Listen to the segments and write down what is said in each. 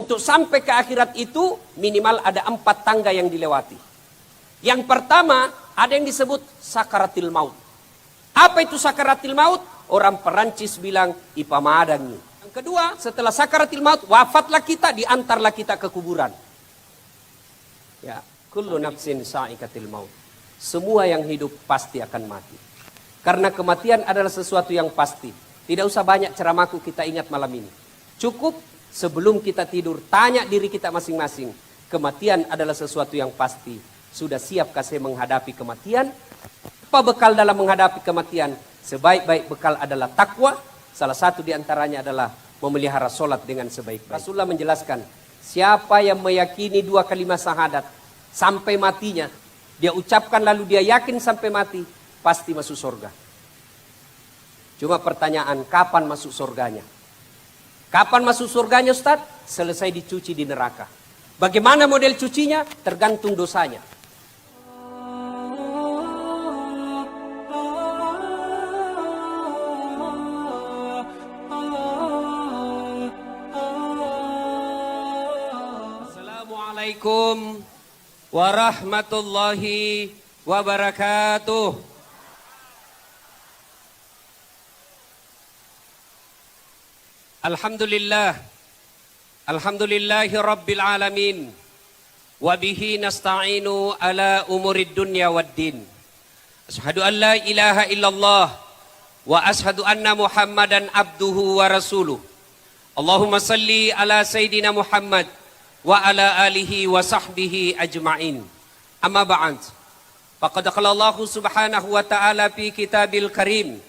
Untuk sampai ke akhirat itu minimal ada 4 tangga yang dilewati. Yang pertama ada yang disebut sakaratil maut. Apa itu sakaratil maut? Orang Perancis bilang ipamadangi. Yang kedua, setelah sakaratil maut, wafatlah kita, diantarlah kita ke kuburan. Ya, kullu nafsin sa'ikatil maut. Semua yang hidup pasti akan mati. Karena kematian adalah sesuatu yang pasti. Tidak usah banyak ceramahku kita ingat malam ini. Cukup sebelum kita tidur, tanya diri kita masing-masing. Kematian adalah sesuatu yang pasti. Sudah siapkah saya menghadapi kematian? Apa bekal dalam menghadapi kematian? Sebaik-baik bekal adalah takwa. Salah satu diantaranya adalah memelihara solat dengan sebaik-baik. Rasulullah menjelaskan, siapa yang meyakini 2 kalimat syahadat sampai matinya, dia ucapkan lalu dia yakin sampai mati, pasti masuk surga. Cuma pertanyaan, kapan masuk surganya? Kapan masuk surganya Ustaz? Selesai dicuci di neraka. Bagaimana model cucinya? Tergantung dosanya. Assalamualaikum warahmatullahi wabarakatuh. Alhamdulillah. Alhamdulillahi rabbil alamin. Wabihi nasta'inu ala umurid dunya waddin. Ashhadu an la ilaha illallah. Wa ashhadu anna muhammadan abduhu wa rasuluh. Allahumma salli ala sayyidina Muhammad wa ala alihi wa sahbihi ajma'in. Amma ba'd. Faqad qala Allah subhanahu wa ta'ala fi kitabil karim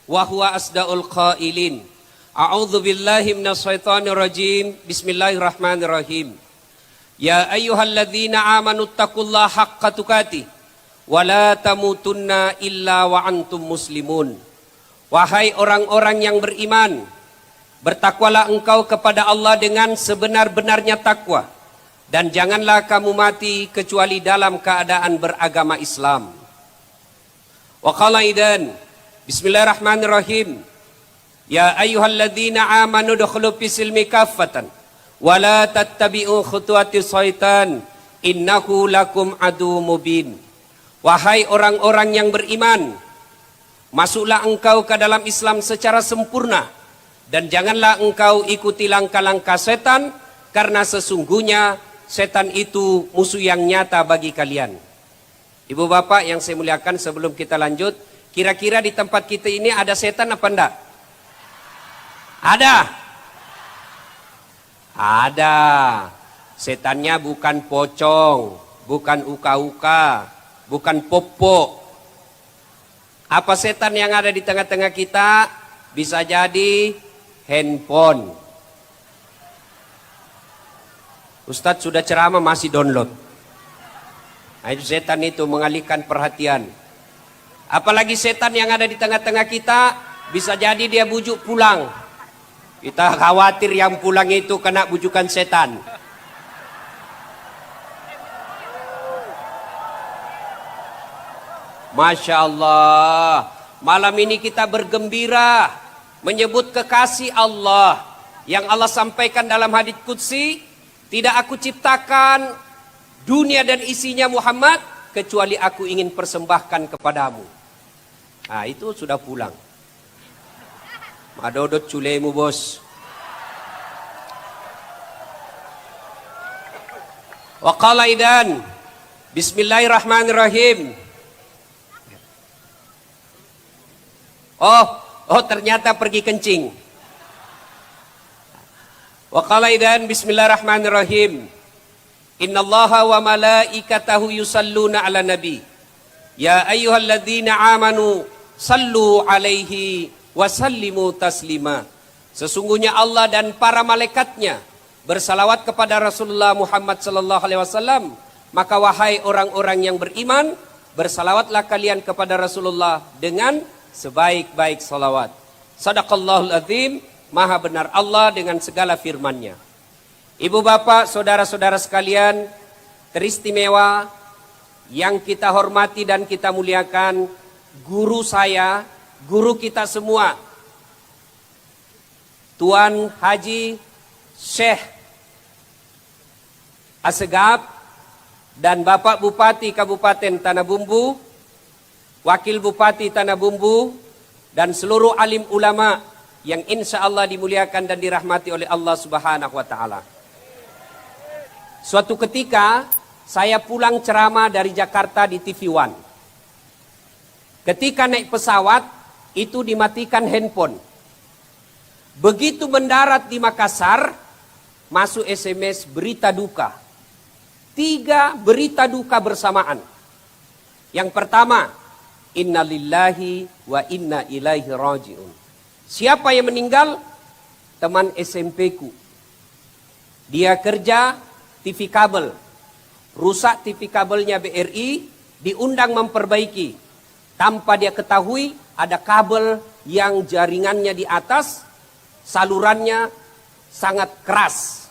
wa huwa asdaqul qailin. A'udzu billahi minash shaitonir rajim. Bismillahirrahmanirrahim. Ya ayyuhalladzina amanu taqullaha haqqa tuqatih wa la tamutunna illa wa antum muslimun. Wahai orang-orang yang beriman, bertakwalah engkau kepada Allah dengan sebenar-benarnya takwa. Dan janganlah kamu mati kecuali dalam keadaan beragama Islam. Wa qala idan, bismillahirrahmanirrahim. Ya ayyuhalladzina amanu dukhulu fisilmi kaffatan. Wa la tattabi'u khutuwati syaitan. Innahu lakum adu mubin. Wahai orang-orang yang beriman, masuklah engkau ke dalam Islam secara sempurna. Dan janganlah engkau ikuti langkah-langkah setan, karena sesungguhnya setan itu musuh yang nyata bagi kalian. Ibu bapak yang saya muliakan, sebelum kita lanjut, kira-kira di tempat kita ini ada setan apa enggak? Ada. Ada. Setannya bukan pocong, bukan uka-uka, bukan popo. Apa setan yang ada di tengah-tengah kita? Bisa jadi handphone. Ustadz sudah ceramah masih download. Nah, itu setan itu mengalihkan perhatian. Apalagi setan yang ada di tengah-tengah kita, bisa jadi dia bujuk pulang. Kita khawatir yang pulang itu kena bujukan setan. Masya Allah, malam ini kita bergembira menyebut kekasih Allah yang Allah sampaikan dalam hadits qudsi. Tidak aku ciptakan dunia dan isinya Muhammad kecuali aku ingin persembahkan kepadamu. Nah itu sudah pulang. Madodot culemu bos. Wa qala idan, bismillahirrahmanirrahim. Oh ternyata pergi kencing. Wa qala idan, bismillahirrahmanirrahim. Innallaha wa malaikatahu yusalluna ala nabi. Ya ayyuhalladzina amanu sallu alaihi wa sallimu taslima. Sesungguhnya Allah dan para malaikatnya bersalawat kepada Rasulullah Muhammad sallallahu alaihi wasallam. Maka wahai orang-orang yang beriman, bersalawatlah kalian kepada Rasulullah dengan sebaik-baik salawat. Sadaqallahul azim. Maha benar Allah dengan segala firman-Nya. Ibu bapak, saudara-saudara sekalian, teristimewa yang kita hormati dan kita muliakan, guru saya, guru kita semua, Tuan Haji Syekh Assegaf, dan Bapak Bupati Kabupaten Tanah Bumbu, Wakil Bupati Tanah Bumbu, dan seluruh alim ulama yang insya Allah dimuliakan dan dirahmati oleh Allah Subhanahu wa Ta'ala. Suatu ketika saya pulang ceramah dari Jakarta di TV One. Ketika naik pesawat itu dimatikan handphone. Begitu mendarat di Makassar, masuk SMS berita duka. 3 berita duka bersamaan. Yang pertama, innalillahi wa inna ilaihi raji'un. Siapa yang meninggal? Teman SMP-ku. Dia kerja TV kabel. Rusak TV kabelnya BRI, diundang memperbaiki. Tanpa dia ketahui ada kabel yang jaringannya di atas, salurannya sangat keras.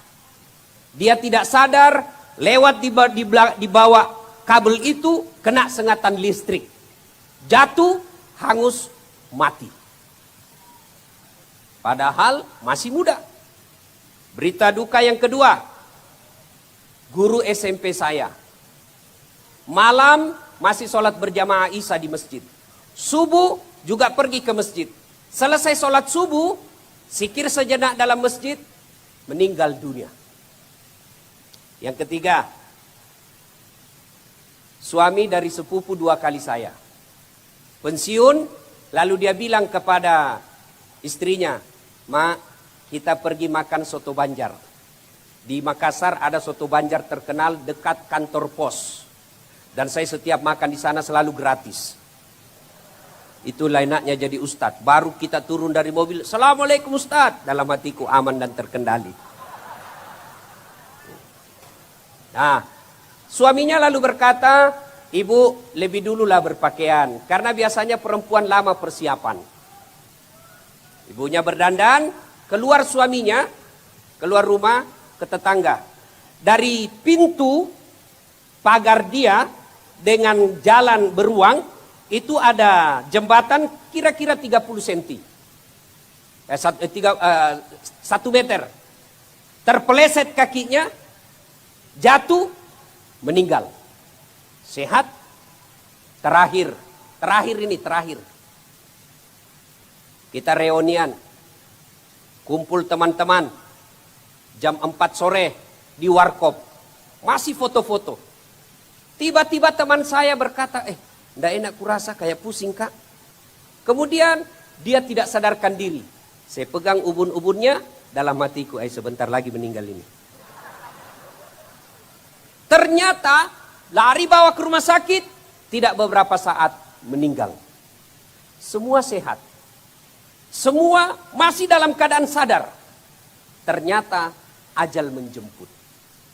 Dia tidak sadar, lewat di bawah kabel itu kena sengatan listrik. Jatuh, hangus, mati. Padahal masih muda. Berita duka yang kedua, guru SMP saya. Malam masih sholat berjamaah Isya di masjid. Subuh juga pergi ke masjid. Selesai sholat subuh, zikir sejenak dalam masjid, meninggal dunia. Yang ketiga, suami dari sepupu 2 kali saya. Pensiun, lalu dia bilang kepada istrinya, "Ma, kita pergi makan soto Banjar. Di Makassar ada soto Banjar terkenal dekat kantor pos. Dan saya setiap makan di sana selalu gratis." Itulah enaknya jadi ustadz. Baru kita turun dari mobil, "Assalamualaikum Ustadz." Dalam hatiku aman dan terkendali. Nah, suaminya lalu berkata, "Ibu lebih dululah berpakaian. Karena biasanya perempuan lama persiapan." Ibunya berdandan, keluar suaminya, keluar rumah ke tetangga. Dari pintu pagar dia dengan jalan beruang, itu ada jembatan kira-kira 30 cm. 1 meter. Terpeleset kakinya, jatuh, meninggal. Sehat, terakhir. Kita reunian, kumpul teman-teman, jam 4 sore di warkop, masih foto-foto. Tiba-tiba teman saya berkata, ndak enak kurasa kayak pusing kak. Kemudian dia tidak sadarkan diri. Saya pegang ubun-ubunnya, dalam hatiku, sebentar lagi meninggal ini. Ternyata lari bawa ke rumah sakit, tidak beberapa saat meninggal. Semua sehat. Semua masih dalam keadaan sadar. Ternyata ajal menjemput.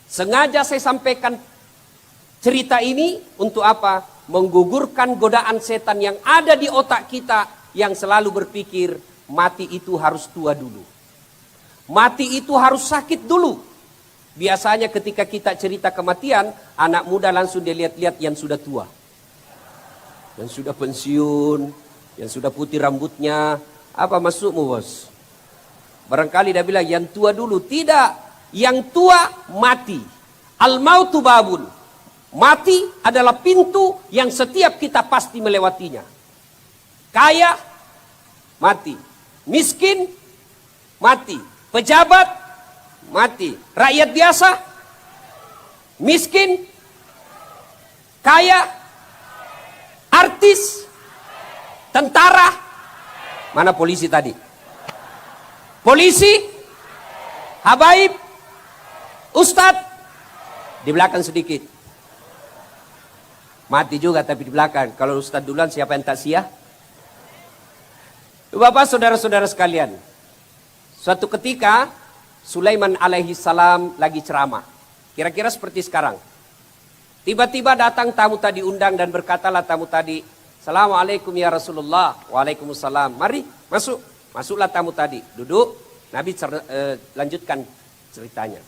Sengaja saya sampaikan cerita ini untuk apa? Menggugurkan godaan setan yang ada di otak kita yang selalu berpikir mati itu harus tua dulu. Mati itu harus sakit dulu. Biasanya ketika kita cerita kematian, anak muda langsung dia lihat-lihat yang sudah tua. Yang sudah pensiun, yang sudah putih rambutnya. Apa maksudmu bos? Barangkali dia bilang yang tua dulu. Tidak, yang tua mati. Al-mautu babun. Mati adalah pintu yang setiap kita pasti melewatinya. Kaya, mati. Miskin, mati. Pejabat, mati. Rakyat biasa, miskin, kaya, artis, tentara. Mana polisi tadi? Polisi, habaib, ustadz, di belakang sedikit. Mati juga tapi di belakang. Kalau ustadz duluan siapa yang taksiyah? Bapak saudara-saudara sekalian. Suatu ketika Sulaiman alaihi salam lagi ceramah. Kira-kira seperti sekarang. Tiba-tiba datang tamu tadi undang dan berkatalah tamu tadi, "Assalamualaikum ya Rasulullah." "Waalaikumsalam." "Mari masuk." Masuklah tamu tadi. Duduk. Nabi lanjutkan ceritanya.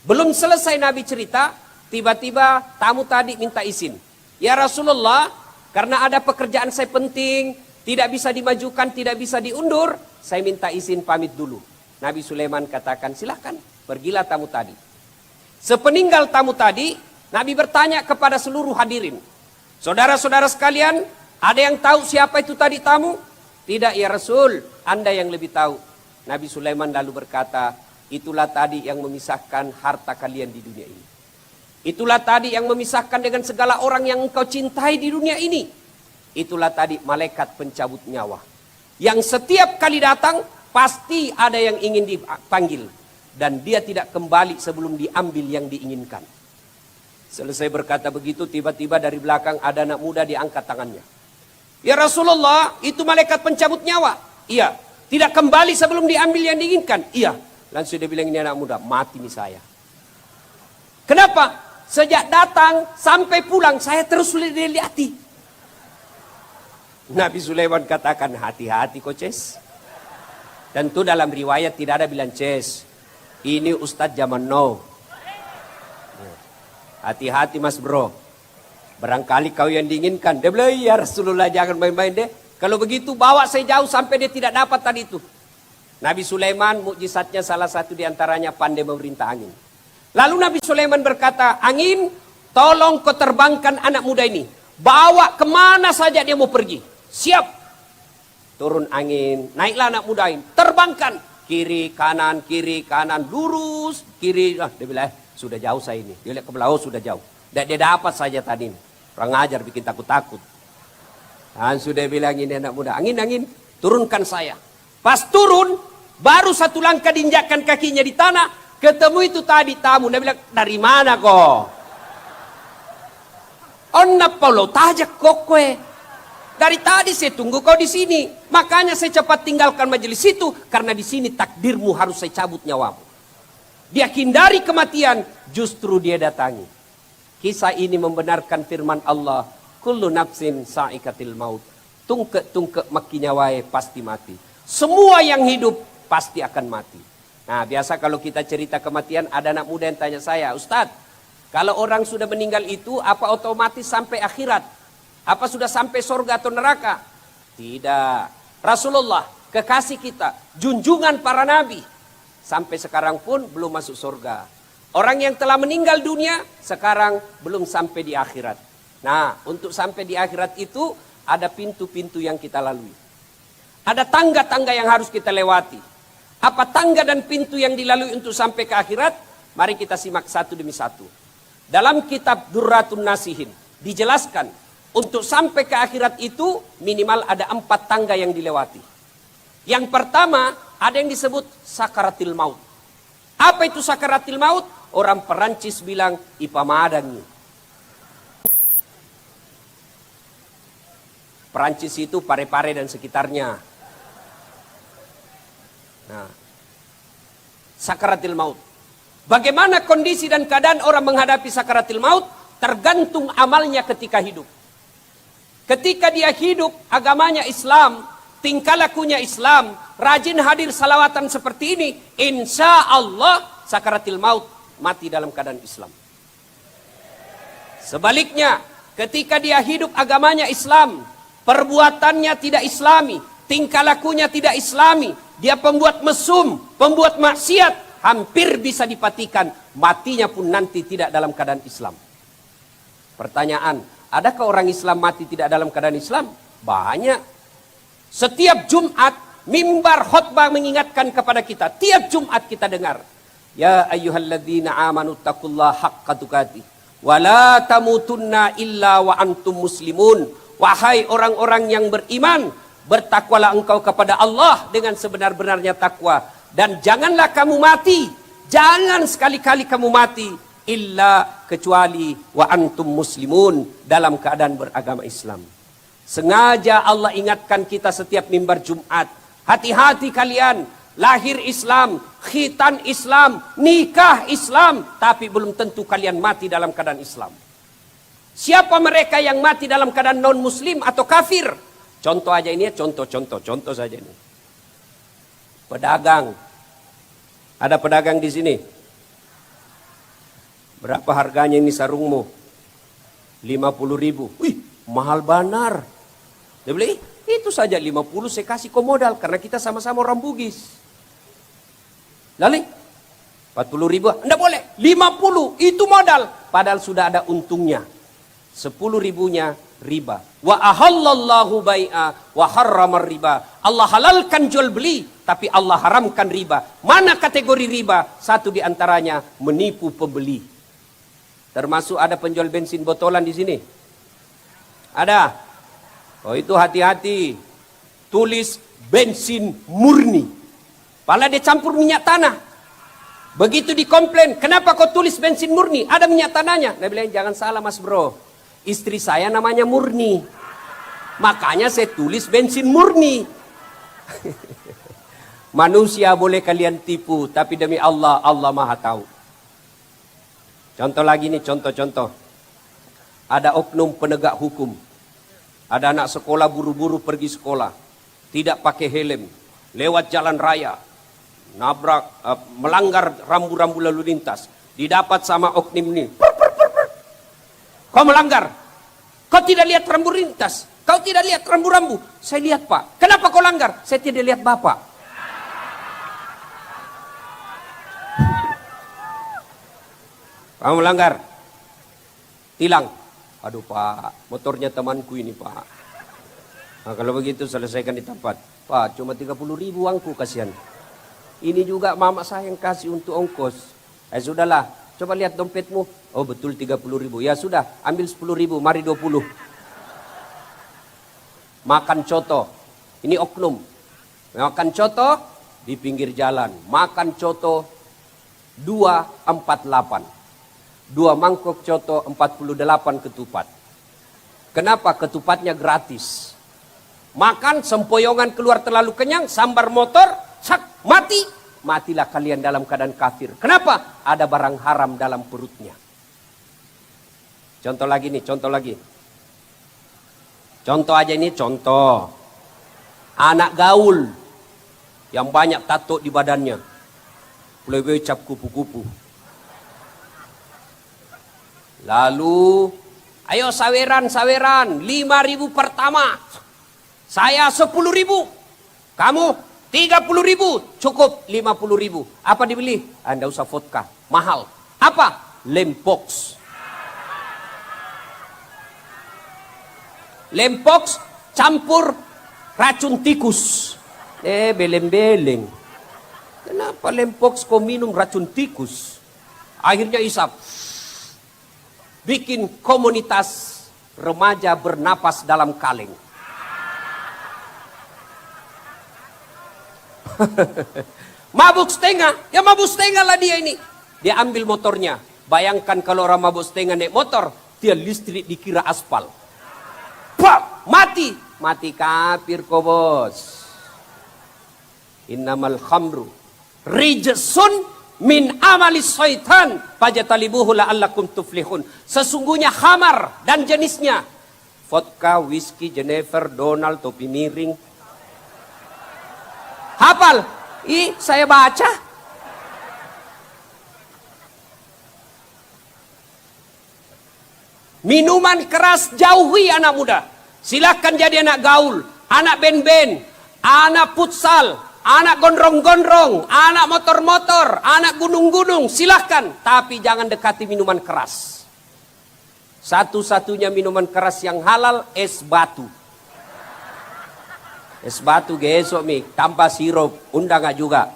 Belum selesai Nabi cerita, tiba-tiba tamu tadi minta izin. "Ya Rasulullah, karena ada pekerjaan saya penting, tidak bisa dimajukan, tidak bisa diundur, saya minta izin pamit dulu." Nabi Sulaiman katakan, "Silahkan, pergilah tamu tadi." Sepeninggal tamu tadi, Nabi bertanya kepada seluruh hadirin. Saudara-saudara sekalian, ada yang tahu siapa itu tadi tamu? Tidak ya Rasul, Anda yang lebih tahu. Nabi Sulaiman lalu berkata, itulah tadi yang memisahkan harta kalian di dunia ini. Itulah tadi yang memisahkan dengan segala orang yang engkau cintai di dunia ini. Itulah tadi malaikat pencabut nyawa. Yang setiap kali datang, pasti ada yang ingin dipanggil. Dan dia tidak kembali sebelum diambil yang diinginkan. Selesai berkata begitu, tiba-tiba dari belakang ada anak muda diangkat tangannya. Ya Rasulullah, itu malaikat pencabut nyawa. Iya. Tidak kembali sebelum diambil yang diinginkan. Iya. Langsung dia bilang, ini anak muda, mati nih saya. Kenapa? Sejak datang sampai pulang, saya terus dilihat. Nabi Sulaiman katakan, hati-hati coaches. Tentu dalam riwayat tidak ada bilang ces. Ini Ustadz zaman now. Hati-hati mas bro. Barangkali kau yang diinginkan. Dia bilang, ya Rasulullah jangan main-main deh. Kalau begitu bawa saya jauh sampai dia tidak dapat tadi itu. Nabi Sulaiman mukjizatnya salah satu diantaranya pandai memerintah angin. Lalu Nabi Sulaiman berkata, angin tolong kau terbangkan anak muda ini. Bawa kemana saja dia mau pergi. Siap. Turun angin. Naiklah anak muda ini. Terbangkan. Kiri, kanan, lurus, kiri. Dia bilang, sudah jauh saya ini. Dia lihat ke belakang, sudah jauh. Dia dapat saja tadi ini. Orang ajar bikin takut-takut. Dan sudah bilang ini anak muda, angin, turunkan saya. Pas turun, baru satu langkah diinjakkan kakinya di tanah, ketemu itu tadi tamu. Dia bilang, dari mana kok? Onna Paulo, tajak kokwe. Dari tadi saya tunggu kau di sini. Makanya saya cepat tinggalkan majelis itu. Karena di sini takdirmu harus saya cabut nyawamu. Dia hindari kematian. Justru dia datangi. Kisah ini membenarkan firman Allah. Kullu nafsin sa'ikatil maut. Tungke maki nyawai pasti mati. Semua yang hidup pasti akan mati. Nah biasa kalau kita cerita kematian. Ada anak muda yang tanya saya. Ustadz, kalau orang sudah meninggal itu apa otomatis sampai akhirat? Apa sudah sampai surga atau neraka? Tidak. Rasulullah, kekasih kita, junjungan para nabi. Sampai sekarang pun belum masuk surga. Orang yang telah meninggal dunia, sekarang belum sampai di akhirat. Nah, untuk sampai di akhirat itu, ada pintu-pintu yang kita lalui. Ada tangga-tangga yang harus kita lewati. Apa tangga dan pintu yang dilalui untuk sampai ke akhirat? Mari kita simak satu demi satu. Dalam kitab Durratun Nasihin, dijelaskan, untuk sampai ke akhirat itu minimal ada 4 tangga yang dilewati. Yang pertama ada yang disebut sakaratil maut. Apa itu sakaratil maut? Orang Perancis bilang ipamadangi. Perancis itu Pare-Pare dan sekitarnya. Nah, sakaratil maut. Bagaimana kondisi dan keadaan orang menghadapi sakaratil maut? Tergantung amalnya ketika hidup. Ketika dia hidup, agamanya Islam, tingkah lakunya Islam, rajin hadir salawatan seperti ini, insya Allah sakaratil maut mati dalam keadaan Islam. Sebaliknya, ketika dia hidup agamanya Islam, perbuatannya tidak Islami, tingkah lakunya tidak Islami, dia pembuat mesum, pembuat maksiat, hampir bisa dipatikan, matinya pun nanti tidak dalam keadaan Islam. Pertanyaan, adakah orang Islam mati tidak dalam keadaan Islam? Banyak. Setiap Jumat, mimbar khutbah mengingatkan kepada kita. Tiap Jumat kita dengar. Ya ayyuhalladzina amanu taqullaha haqqa tuqatih. Wa la tamutunna illa wa antum muslimun. Wahai orang-orang yang beriman, bertakwalah engkau kepada Allah dengan sebenar-benarnya takwa. Dan janganlah kamu mati. Jangan sekali-kali kamu mati. Illa kecuali wa antum muslimun, dalam keadaan beragama Islam. Sengaja Allah ingatkan kita setiap mimbar Jumat. Hati-hati kalian, lahir Islam, khitan Islam, nikah Islam, tapi belum tentu kalian mati dalam keadaan Islam. Siapa mereka yang mati dalam keadaan non muslim atau kafir? Contoh aja ini ya, contoh saja ini. Pedagang. Ada pedagang di sini. Berapa harganya ini sarungmu? 50.000. Wih, mahal benar. Dia beli, itu saja 50 saya kasih kau modal. Karena kita sama-sama orang Bugis. Lalu, 40.000, enggak boleh. 50 itu modal. Padahal sudah ada untungnya. 10.000-nya riba. Wa ahallallahu bai'a wa harramar riba. Allah halalkan jual beli, tapi Allah haramkan riba. Mana kategori riba? Satu di antaranya menipu pembeli. Termasuk ada penjual bensin botolan di sini. Ada. Oh itu hati-hati. Tulis bensin murni. Padahal dia campur minyak tanah. Begitu dikomplain, kenapa kau tulis bensin murni? Ada minyak tanahnya. Dia bilang, jangan salah mas bro. Istri saya namanya Murni. Makanya saya tulis bensin murni. Manusia boleh kalian tipu, tapi demi Allah, Allah maha tahu. Contoh lagi nih, contoh-contoh. Ada oknum penegak hukum. Ada anak sekolah buru-buru pergi sekolah. Tidak pakai helm. Lewat jalan raya. Nabrak, melanggar rambu-rambu lalu lintas. Didapat sama oknum ini. Kau melanggar. Kau tidak lihat rambu lintas. Kau tidak lihat rambu-rambu. Saya lihat pak. Kenapa kau langgar? Saya tidak lihat bapak. Kamu melanggar. Tilang. Aduh pak, motornya temanku ini pak. Nah, kalau begitu selesaikan di tempat. Pak, cuma 30.000 uangku, kasihan. Ini juga mama saya yang kasih untuk ongkos. Sudahlah, coba lihat dompetmu. Oh betul 30.000. Ya sudah, ambil 10.000, mari 20. Makan coto. Ini oknum. Makan coto di pinggir jalan. Makan coto 248. 2 mangkok coto 48 ketupat. Kenapa? Ketupatnya gratis. Makan sempoyongan keluar terlalu kenyang, sambar motor, sak, mati. Matilah kalian dalam keadaan kafir. Kenapa? Ada barang haram dalam perutnya. Contoh lagi nih, contoh lagi. Contoh aja ini, contoh. Anak gaul yang banyak tato di badannya. Plebe cap kupu-kupu. Lalu, ayo saweran, 5.000 pertama. Saya 10.000. Kamu 30.000. Cukup 50.000. Apa dibeli? Anda usah vodka. Mahal. Apa? Lempox. Lempox campur racun tikus. Beleng-beleng. Kenapa lempox kau minum racun tikus? Akhirnya isap. Bikin komunitas remaja bernapas dalam kaleng. Mabuk setengah. Ya mabuk setengah lah dia ini. Dia ambil motornya. Bayangkan kalau orang mabuk setengah naik motor. Dia listrik dikira aspal. Pak, mati. Mati kafir kau bos. Innamal khamru rijsun min amalis syaitan fajtalibuhu la'allakum tuflihun. Sesungguhnya khamar dan jenisnya. Vodka, whisky, Jennifer, Donald, topi miring. Hafal? Saya baca. Minuman keras jauhi anak muda. Silakan jadi anak gaul, anak band-band, anak futsal, anak gondrong-gondrong, anak motor-motor, anak gunung-gunung. Silakan, tapi jangan dekati minuman keras. Satu-satunya minuman keras yang halal es batu. Es batu gesok mi, tanpa sirup, undang gak juga.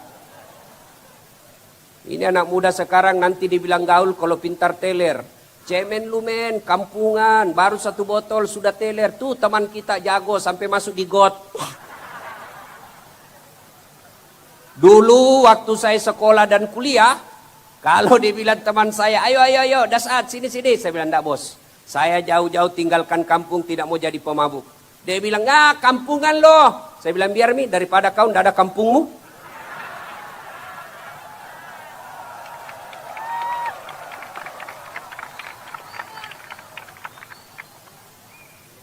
Ini anak muda sekarang nanti dibilang gaul kalau pintar teler. Cemen lu men, kampungan, baru 1 botol sudah teler. Tuh teman kita jago sampai masuk di got. Dulu waktu saya sekolah dan kuliah, kalau dibilang teman saya, ayo, Dasat, sini. Saya bilang, enggak bos. Saya jauh-jauh tinggalkan kampung, tidak mau jadi pemabuk. Dia bilang, kampungan loh. Saya bilang, biar mi, daripada kau ndak ada kampungmu.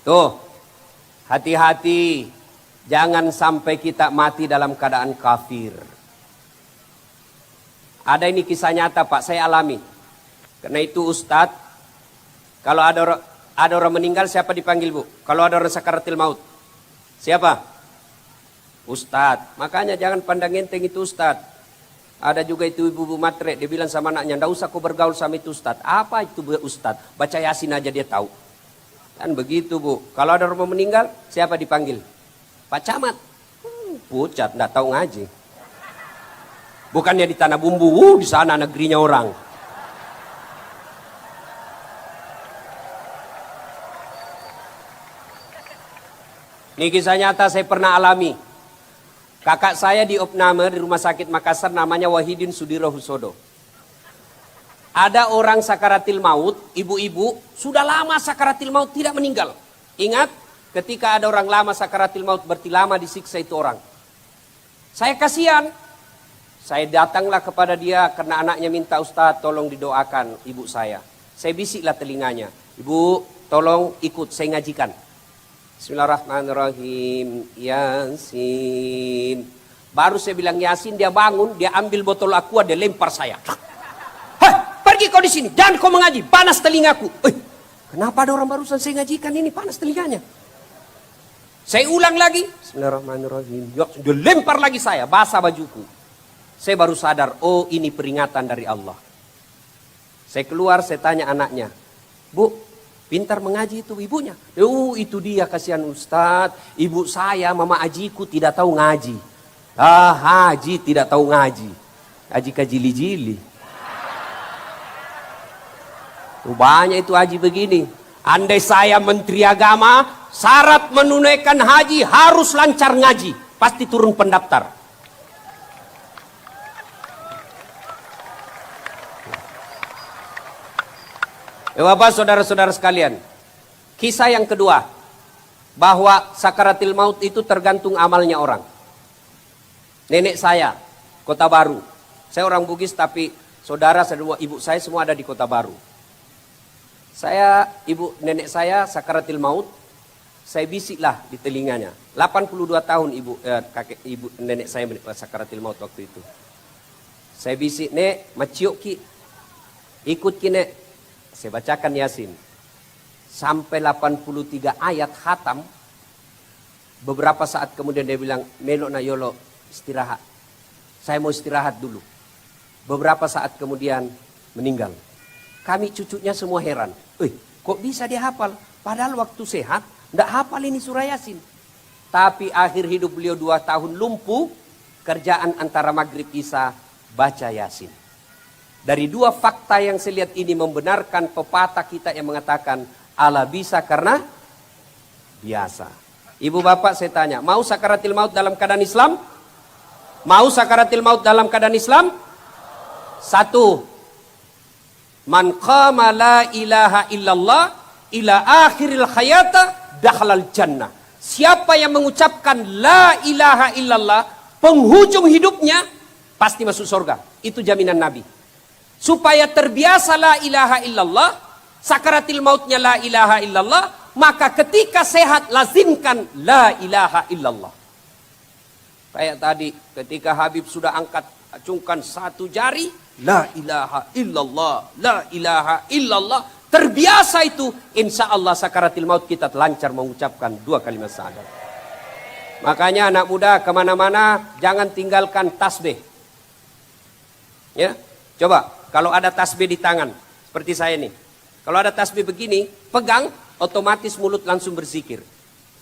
Tuh, hati-hati. Jangan sampai kita mati dalam keadaan kafir. Ada ini kisah nyata Pak, saya alami. Karena itu Ustadz, kalau ada orang meninggal siapa dipanggil Bu? Kalau ada orang sakaratil maut. Siapa? Ustadz. Makanya jangan pandang enteng itu Ustadz. Ada juga itu ibu-ibu matre, dia bilang sama anaknya, ndak usah kau bergaul sama itu ustad. Apa itu ustad? Baca Yasin aja dia tahu. Kan begitu bu. Kalau ada orang meninggal, siapa dipanggil? Pak Camat. Pucat, ndak tahu ngaji. Bukannya di Tanah Bumbu, di sana negerinya orang. Ini kisah nyata saya pernah alami. Kakak saya di opname di Rumah Sakit Makassar namanya Wahidin Sudiro Husodo. Ada orang sakaratil maut, ibu-ibu, sudah lama sakaratil maut tidak meninggal. Ingat, ketika ada orang lama sakaratil maut berarti lama disiksa itu orang. Saya kasihan. Saya datanglah kepada dia karena anaknya minta Ustaz tolong didoakan ibu saya. Saya bisiklah telinganya. Ibu tolong ikut saya ngajikan. Bismillahirrahmanirrahim. Yasin. Baru saya bilang Yasin, dia bangun, dia ambil botol aqua, dia lempar saya. Hei, pergi kau di sini, jangan kau mengaji, panas telingaku. Kenapa ada orang barusan saya ngajikan ini panas telinganya? Saya ulang lagi. Bismillahirrahmanirrahim. Dia lempar lagi saya, basah bajuku. Saya baru sadar, oh ini peringatan dari Allah. Saya keluar, saya tanya anaknya, Bu, pintar mengaji itu ibunya. Itu dia kasihan Ustadz. Ibu saya, mama ajiku tidak tahu ngaji. Haji tidak tahu ngaji. Haji kajili-jili. Banyak itu haji begini. Andai saya menteri agama, syarat menunaikan haji harus lancar ngaji. Pasti turun pendaftar. Bapak, saudara-saudara sekalian, kisah yang kedua, bahwa sakaratil maut itu tergantung amalnya orang. Nenek saya, Kota Baru. Saya orang Bugis tapi saudara, ibu saya semua ada di Kota Baru. Nenek saya sakaratil maut, saya bisiklah di telinganya. 82 tahun nenek saya sakaratil maut waktu itu. Saya bisik, Nek, maciuk ki, ikut ki Nek. Saya bacakan Yasin. Sampai 83 ayat khatam. Beberapa saat kemudian dia bilang, Melo na yolo, istirahat. Saya mau istirahat dulu. Beberapa saat kemudian meninggal. Kami cucunya semua heran. Kok bisa dia hafal? Padahal waktu sehat, tidak hafal ini surah Yasin. Tapi akhir hidup beliau 2 tahun lumpuh. Kerjaan antara maghrib isya, baca Yasin. Dari 2 fakta yang saya lihat ini membenarkan pepatah kita yang mengatakan Allah bisa karena biasa. Ibu bapak saya tanya, mau sakaratil maut dalam keadaan Islam? Mau sakaratil maut dalam keadaan Islam? 1. Man qama la ilaha illallah ila akhiril hayata dakhalal jannah. Siapa yang mengucapkan la ilaha illallah penghujung hidupnya pasti masuk surga. Itu jaminan Nabi. Supaya terbiasa la ilaha illallah, sakaratil mautnya la ilaha illallah, maka ketika sehat lazimkan la ilaha illallah. Kayak tadi ketika Habib sudah acungkan 1 jari, la ilaha illallah, la ilaha illallah. Terbiasa itu, insya Allah sakaratil maut kita lancar mengucapkan 2 kalimat syahadat. Makanya anak muda kemana-mana jangan tinggalkan tasbih. Ya, coba. Kalau ada tasbih di tangan, seperti saya nih. Kalau ada tasbih begini, pegang, otomatis mulut langsung berzikir.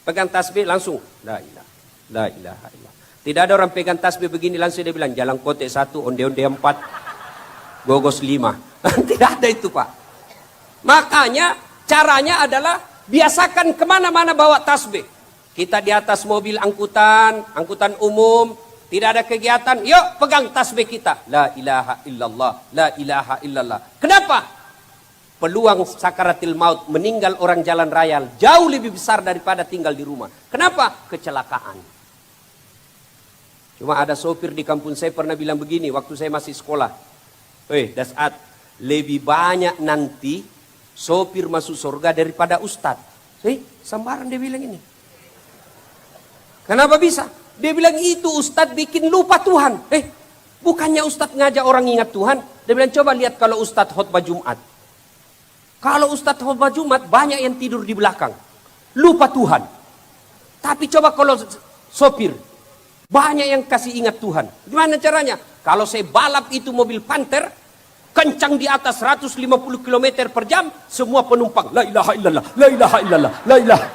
Pegang tasbih langsung, la ilaha illallah. Tidak ada orang pegang tasbih begini langsung dia bilang, jalan kotek 1, onde-onde 4, gogos 5. Tidak ada itu Pak. Makanya caranya adalah biasakan kemana-mana bawa tasbih. Kita di atas mobil angkutan umum, tidak ada kegiatan, yuk pegang tasbih kita. La ilaha illallah, la ilaha illallah. Kenapa? Peluang sakaratil maut meninggal orang jalan raya jauh lebih besar daripada tinggal di rumah. Kenapa? Kecelakaan. Cuma ada sopir di kampung saya pernah bilang begini waktu saya masih sekolah. Dasat, lebih banyak nanti sopir masuk surga daripada ustadz. Sembarang dia bilang ini. Kenapa bisa? Dia bilang itu ustadz bikin lupa Tuhan. Bukannya ustadz ngajak orang ingat Tuhan. Dia bilang coba lihat kalau ustadz khutbah Jumat. Kalau ustadz khutbah Jumat banyak yang tidur di belakang. Lupa Tuhan. Tapi coba kalau sopir. Banyak yang kasih ingat Tuhan. Gimana caranya? Kalau saya balap itu mobil Panther, kencang di atas 150 km per jam, semua penumpang, la ilaha illallah, la ilaha illallah, la ilaha.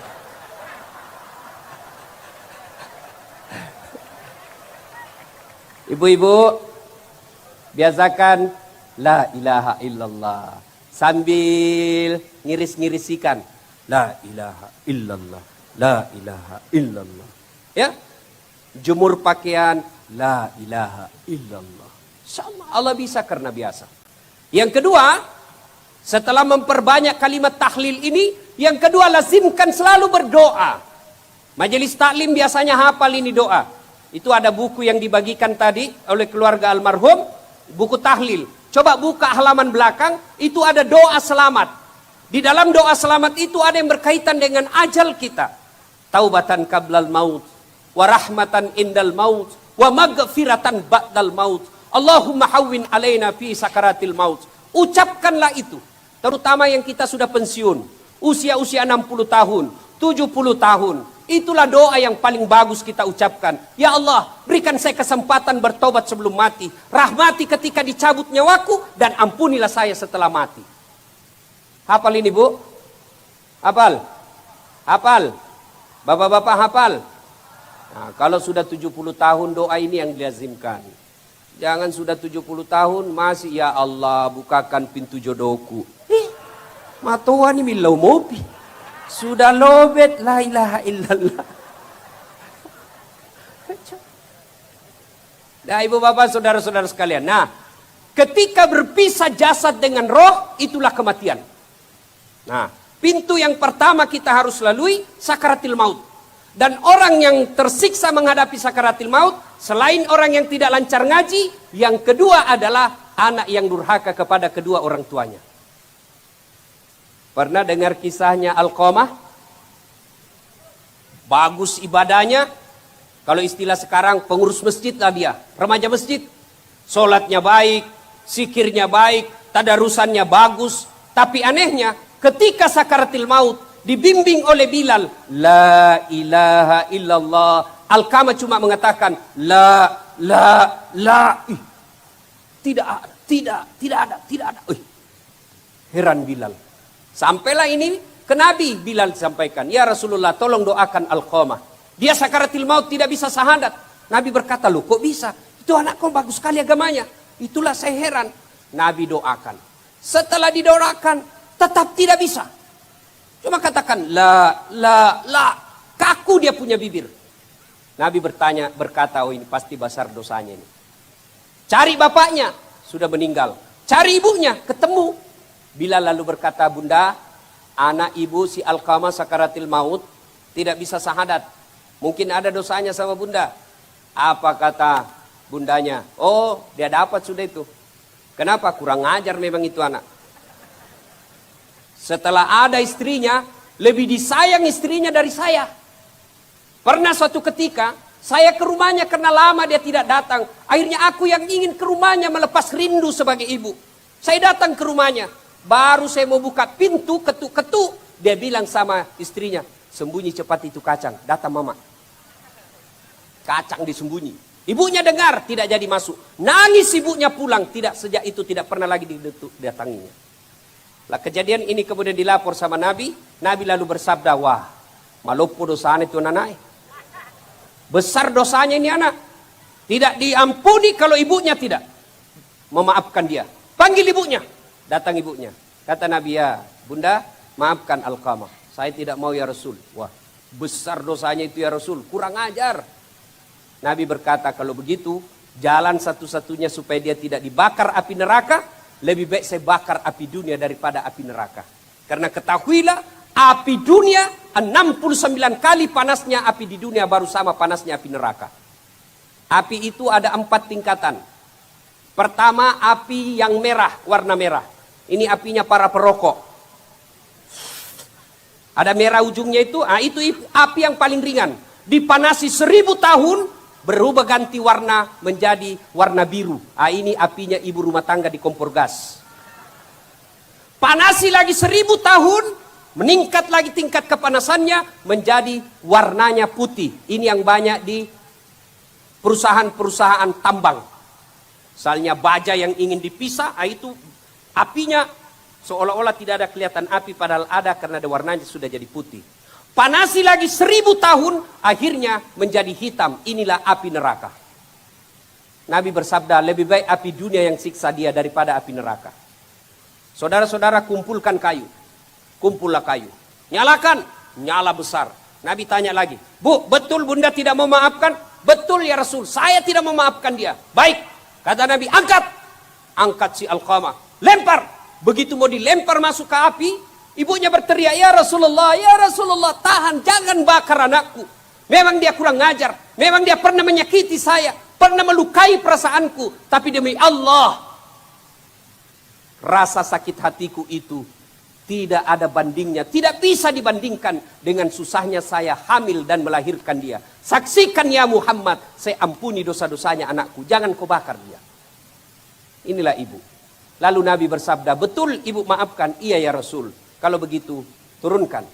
Ibu-ibu, biasakan la ilaha illallah. Sambil ngiris-ngirisikan, la ilaha illallah, la ilaha illallah. Ya, jemur pakaian, la ilaha illallah. Insyaallah Allah bisa karena biasa. Yang kedua, setelah memperbanyak kalimat tahlil ini, yang kedua lazimkan selalu berdoa. Majelis taklim biasanya hafal ini doa. Itu ada buku yang dibagikan tadi oleh keluarga almarhum, buku tahlil. Coba buka halaman belakang, itu ada doa selamat. Di dalam doa selamat itu ada yang berkaitan dengan ajal kita. Taubatan qablal maut, wa rahmatan indal maut, wa maghfiratan ba'dal maut. Allahumma hawwin alaina fi sakaratil maut. Ucapkanlah itu. Terutama yang kita sudah pensiun. Usia-usia 60 tahun, 70 tahun. Itulah doa yang paling bagus kita ucapkan. Ya Allah, berikan saya kesempatan bertobat sebelum mati. Rahmati ketika dicabut nyawaku, dan ampunilah saya setelah mati. Hafal ini, Bu? Hafal? Hafal? Bapak-bapak hafal? Nah, kalau sudah 70 tahun doa ini yang dilazimkan. Jangan sudah 70 tahun masih ya Allah bukakan pintu jodohku. Matoa ni milau mopi. Sudah lobet la ilaha illallah. Nah, ibu bapak saudara-saudara sekalian. Nah, ketika berpisah jasad dengan roh, itulah kematian. Nah, pintu yang pertama kita harus lalui sakaratil maut. Dan orang yang tersiksa menghadapi sakaratil maut, selain orang yang tidak lancar ngaji, yang kedua adalah anak yang durhaka kepada kedua orang tuanya. Pernah dengar kisahnya Alqamah? Bagus ibadahnya. Kalau istilah sekarang pengurus masjid lah dia. Remaja masjid. Sholatnya baik, zikirnya baik, tadarusannya bagus. Tapi anehnya ketika sakaratil maut dibimbing oleh Bilal. La ilaha illallah. Alqamah cuma mengatakan la. Tidak ada. Heran Bilal. Sampailah ini ke Nabi, Bilal sampaikan, ya Rasulullah tolong doakan Alqamah. Dia sakaratil maut tidak bisa syahadat. Nabi berkata, loh kok bisa? Itu anak kau bagus sekali agamanya. Itulah saya heran. Nabi doakan. Setelah didoakan, tetap tidak bisa. Cuma katakan, la. Kaku dia punya bibir. Nabi berkata, oh ini pasti besar dosanya ini. Cari bapaknya, sudah meninggal. Cari ibunya, ketemu. Bilal lalu berkata, bunda, anak ibu si Alqamah sakaratil maut, tidak bisa syahadat. Mungkin ada dosanya sama bunda. Apa kata bundanya? Oh, dia dapat sudah itu. Kenapa? Kurang ajar memang itu anak. Setelah ada istrinya, lebih disayang istrinya dari saya. Pernah suatu ketika, saya ke rumahnya karena lama dia tidak datang. Akhirnya aku yang ingin ke rumahnya melepas rindu sebagai ibu. Saya datang ke rumahnya. Baru saya mau buka pintu, ketuk-ketuk. Dia bilang sama istrinya, sembunyi cepat itu kacang. Datang mama. Kacang disembunyi. Ibunya dengar, tidak jadi masuk. Nangis ibunya pulang. Sejak itu tidak pernah lagi didatanginya. Lah kejadian ini kemudian dilapor sama Nabi. Nabi lalu bersabda, wah, malopo dosanya itu anak. Besar dosanya ini anak. Tidak diampuni kalau ibunya tidak memaafkan dia. Panggil ibunya. Datang ibunya. Kata Nabi, ya bunda maafkan Alqamah. Saya tidak mau ya Rasul. Wah besar dosanya itu ya Rasul. Kurang ajar. Nabi berkata kalau begitu jalan satu-satunya supaya dia tidak dibakar api neraka. Lebih baik saya bakar api dunia daripada api neraka. Karena ketahuilah api dunia 69 kali panasnya api di dunia baru sama panasnya api neraka. Api itu ada 4 tingkatan. Pertama api yang merah, warna merah. Ini apinya para perokok. Ada merah ujungnya itu api yang paling ringan. Dipanasi 1000 tahun, berubah ganti warna menjadi warna biru. Ini apinya ibu rumah tangga di kompor gas. Panasi lagi 1000 tahun, meningkat lagi tingkat kepanasannya, menjadi warnanya putih. Ini yang banyak di perusahaan-perusahaan tambang. Misalnya baja yang ingin dipisah, itu apinya seolah-olah tidak ada kelihatan api, padahal ada karena ada warnanya sudah jadi putih. Panasi lagi 1000 tahun, akhirnya menjadi hitam. Inilah api neraka. Nabi bersabda, lebih baik api dunia yang siksa dia daripada api neraka. Saudara-saudara, kumpulkan kayu. Kumpullah kayu. Nyalakan, nyala besar. Nabi tanya lagi, Bu, betul bunda tidak memaafkan? Betul ya Rasul, saya tidak memaafkan dia. Baik, kata Nabi, angkat. Angkat si Alqamah, lempar. Begitu mau dilempar masuk ke api, ibunya berteriak, ya Rasulullah, tahan, jangan bakar anakku. Memang dia kurang ngajar, memang dia pernah menyakiti saya, pernah melukai perasaanku, tapi demi Allah, rasa sakit hatiku itu tidak ada bandingnya, tidak bisa dibandingkan dengan susahnya saya hamil dan melahirkan dia. Saksikan ya Muhammad, saya ampuni dosa-dosanya anakku, jangan kau bakar dia. Inilah ibu. Lalu Nabi bersabda, betul ibu maafkan? Iya ya Rasul. Kalau begitu, turunkan.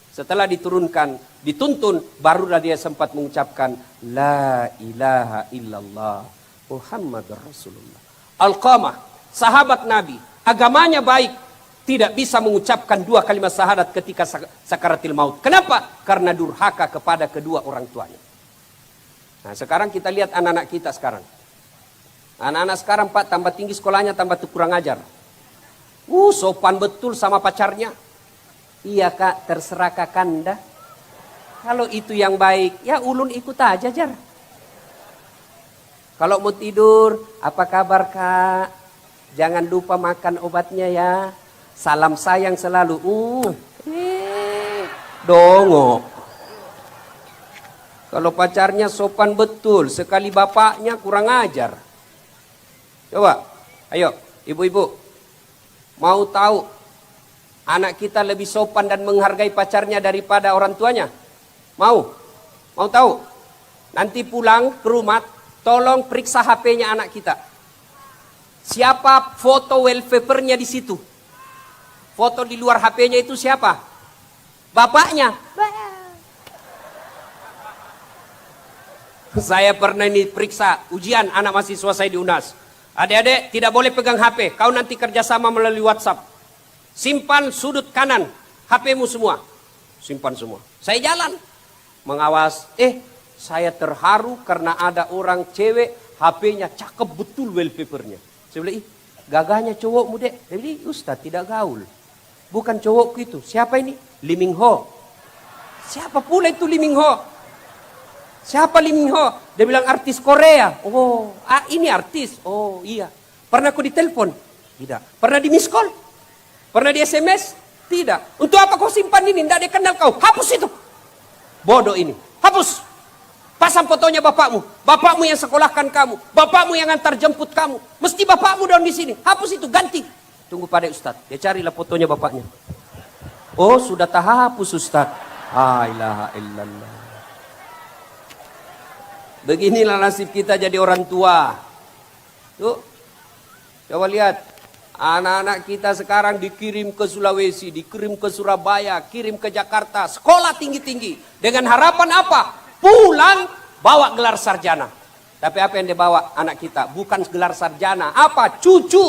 Setelah diturunkan, dituntun, barulah dia sempat mengucapkan, La ilaha illallah Muhammad Rasulullah. Alqamah, sahabat Nabi, agamanya baik, tidak bisa mengucapkan 2 kalimat syahadat ketika sakaratil maut. Kenapa? Karena durhaka kepada kedua orang tuanya. Nah, sekarang kita lihat anak-anak kita sekarang. Anak-anak sekarang, Pak, tambah tinggi sekolahnya, tambah kurang ajar. Sopan betul sama pacarnya. Iya Kak, terserah Kakanda. Kalau itu yang baik, ya ulun ikut aja, Jar. Kalau mau tidur, apa kabar Kak? Jangan lupa makan obatnya ya. Salam sayang selalu. Dongo. Kalau pacarnya sopan betul, sekali bapaknya kurang ajar. Coba, ayo ibu-ibu. Mau tahu anak kita lebih sopan dan menghargai pacarnya daripada orang tuanya? Mau? Mau tahu? Nanti pulang ke rumah, tolong periksa HP-nya anak kita. Siapa foto wallpapernya di situ? Foto di luar HP-nya itu siapa? Bapaknya. Saya pernah ini periksa ujian anak mahasiswa saya di UNAS. Adik-adik tidak boleh pegang HP. Kau nanti kerjasama melalui WhatsApp. Simpan sudut kanan HP-mu semua. Simpan semua. Saya jalan mengawas. Saya terharu karena ada orang cewek HP-nya cakep betul wallpapernya. Saya bilang, gagahnya cowokmu dek. Jadi Ustaz tidak gaul. Bukan cowokku itu. Siapa ini? Lee Min Ho. Siapa pula itu Lee Min Ho? Siapa Lee Min Ho? Dia bilang artis Korea. Oh, ini artis. Oh iya. Pernah aku ditelepon? Tidak. Pernah di miss call? Pernah di SMS? Tidak. Untuk apa kau simpan ini? Tidak dikenal kau. Hapus itu. Bodoh ini. Hapus. Pasang fotonya bapakmu. Bapakmu yang sekolahkan kamu. Bapakmu yang antar jemput kamu. Mesti bapakmu dong di sini. Hapus itu, ganti. Tunggu pada Ustaz. Dia carilah fotonya bapaknya. Oh, sudah terhapus Ustaz. Ilaha illallah. Beginilah nasib kita jadi orang tua. Tuh. Coba lihat. Anak-anak kita sekarang dikirim ke Sulawesi, dikirim ke Surabaya, kirim ke Jakarta, sekolah tinggi-tinggi. Dengan harapan apa? Pulang bawa gelar sarjana. Tapi apa yang dibawa anak kita? Bukan gelar sarjana. Apa? Cucu.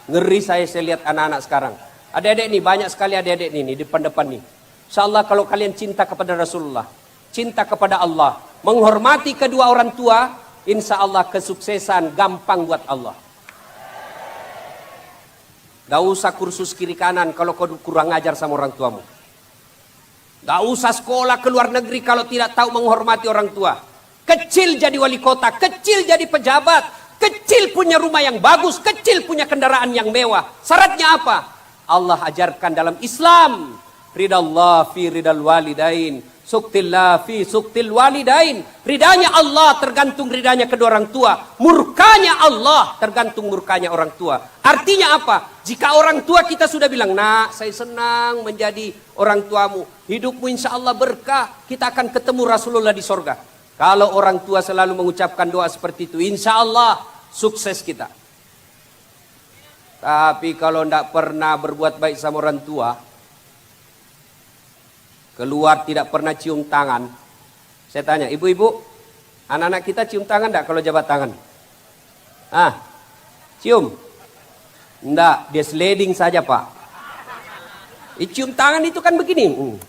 Ngeri saya lihat anak-anak sekarang. Adik-adik nih, banyak sekali adik-adik nih di depan-depan nih. InsyaAllah kalau kalian cinta kepada Rasulullah, cinta kepada Allah, menghormati kedua orang tua, InsyaAllah kesuksesan gampang buat Allah. Gak usah kursus kiri kanan kalau kau kurang ajar sama orang tuamu. Gak usah sekolah ke luar negeri kalau tidak tahu menghormati orang tua. Kecil jadi wali kota, kecil jadi pejabat, kecil punya rumah yang bagus, kecil punya kendaraan yang mewah. Syaratnya apa? Allah ajarkan dalam Islam. Ridallah fi ridal walidain, suktillah fi suktil walidain. Ridanya Allah tergantung ridanya kedua orang tua. Murkanya Allah tergantung murkanya orang tua. Artinya apa? Jika orang tua kita sudah bilang, nak saya senang menjadi orang tuamu, hidupmu insya Allah berkah, kita akan ketemu Rasulullah di sorga. Kalau orang tua selalu mengucapkan doa seperti itu, insya Allah sukses kita. Tapi kalau tidak pernah berbuat baik sama orang tua, keluar tidak pernah cium tangan. Saya tanya, ibu-ibu, anak-anak kita cium tangan enggak kalau jabat tangan? Cium? Enggak, dia sliding saja Pak. Cium tangan itu kan begini.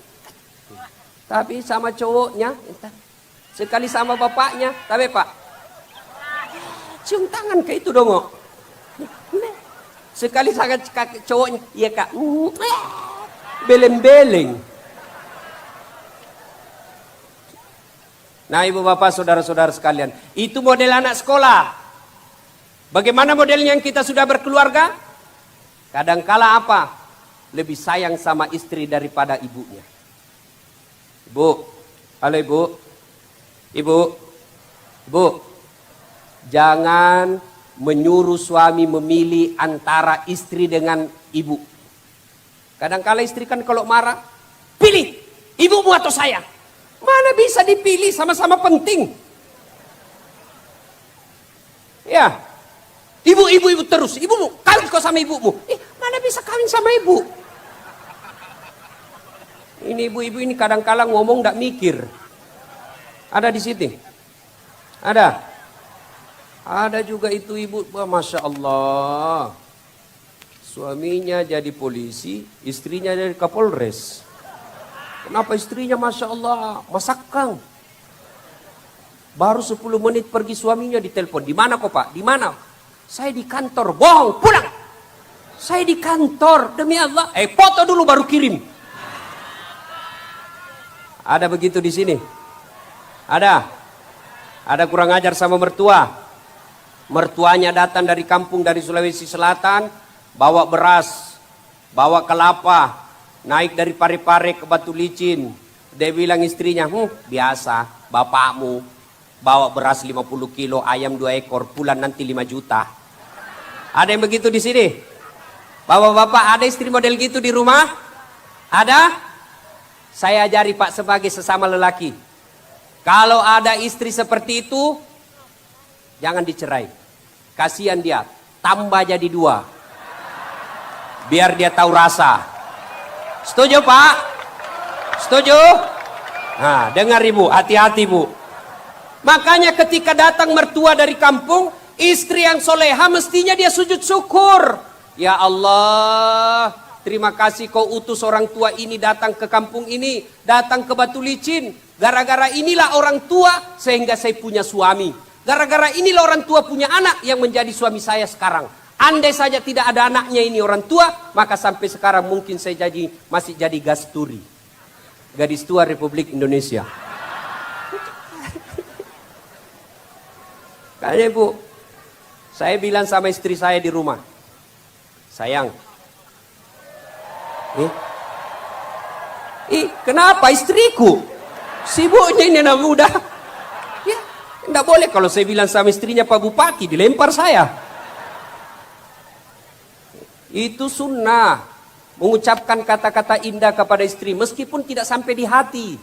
Tapi sama cowoknya, sekali sama bapaknya, tapi Pak, cium tangan kayak itu dong. Sekali sama cowoknya, iya Kak, beleng-beleng. Nah ibu bapak saudara-saudara sekalian, itu model anak sekolah. Bagaimana modelnya yang kita sudah berkeluarga? Kadangkala apa? Lebih sayang sama istri daripada ibunya. Ibu, halo ibu. Ibu, jangan menyuruh suami memilih antara istri dengan ibu. Kadangkala istri kan kalau marah, pilih ibumu atau saya. Mana bisa dipilih, sama-sama penting. Ya, ibu terus. Ibumu, kawin kau sama ibumu. Mana bisa kawin sama ibu? Ini ibu-ibu ini kadang-kala ngomong gak mikir. Ada di sini? Ada juga itu ibu, Masya Allah. Suaminya jadi polisi, istrinya jadi Kapolres. Kenapa istrinya Masya Allah masakkan? Baru 10 menit pergi suaminya ditelepon. Di mana kok Pak? Di mana? Saya di kantor. Bohong, pulang. Saya di kantor, demi Allah. Foto dulu baru kirim. Ada begitu di sini? Ada kurang ajar sama mertua. Mertuanya datang dari kampung dari Sulawesi Selatan, bawa beras, bawa kelapa, naik dari Parepare ke Batu Licin. Dia bilang istrinya, biasa, bapakmu bawa beras 50 kilo, ayam 2 ekor, pulang nanti 5 juta. Ada yang begitu di sini? Bapak-bapak, ada istri model gitu di rumah? Ada? Saya ajari Pak sebagai sesama lelaki. Kalau ada istri seperti itu, jangan dicerai. Kasihan dia, tambah jadi 2. Biar dia tahu rasa. Setuju Pak? Setuju? Nah, dengar ibu, hati-hati bu. Makanya ketika datang mertua dari kampung, istri yang soleha mestinya dia sujud syukur. Ya Allah, terima kasih kau utus orang tua ini datang ke kampung ini, datang ke Batu Licin. Gara-gara inilah orang tua sehingga saya punya suami. Gara-gara inilah orang tua punya anak yang menjadi suami saya sekarang. Andai saja tidak ada anaknya ini orang tua, maka sampai sekarang mungkin saya masih jadi gasturi. Gadis tua Republik Indonesia. Kayaknya ibu, saya bilang sama istri saya di rumah, sayang, kenapa istriku? Sibuknya ini anak muda. Ya, enggak boleh kalau saya bilang sama istrinya Pak Bupati, dilempar saya. Itu sunnah, mengucapkan kata-kata indah kepada istri meskipun tidak sampai di hati.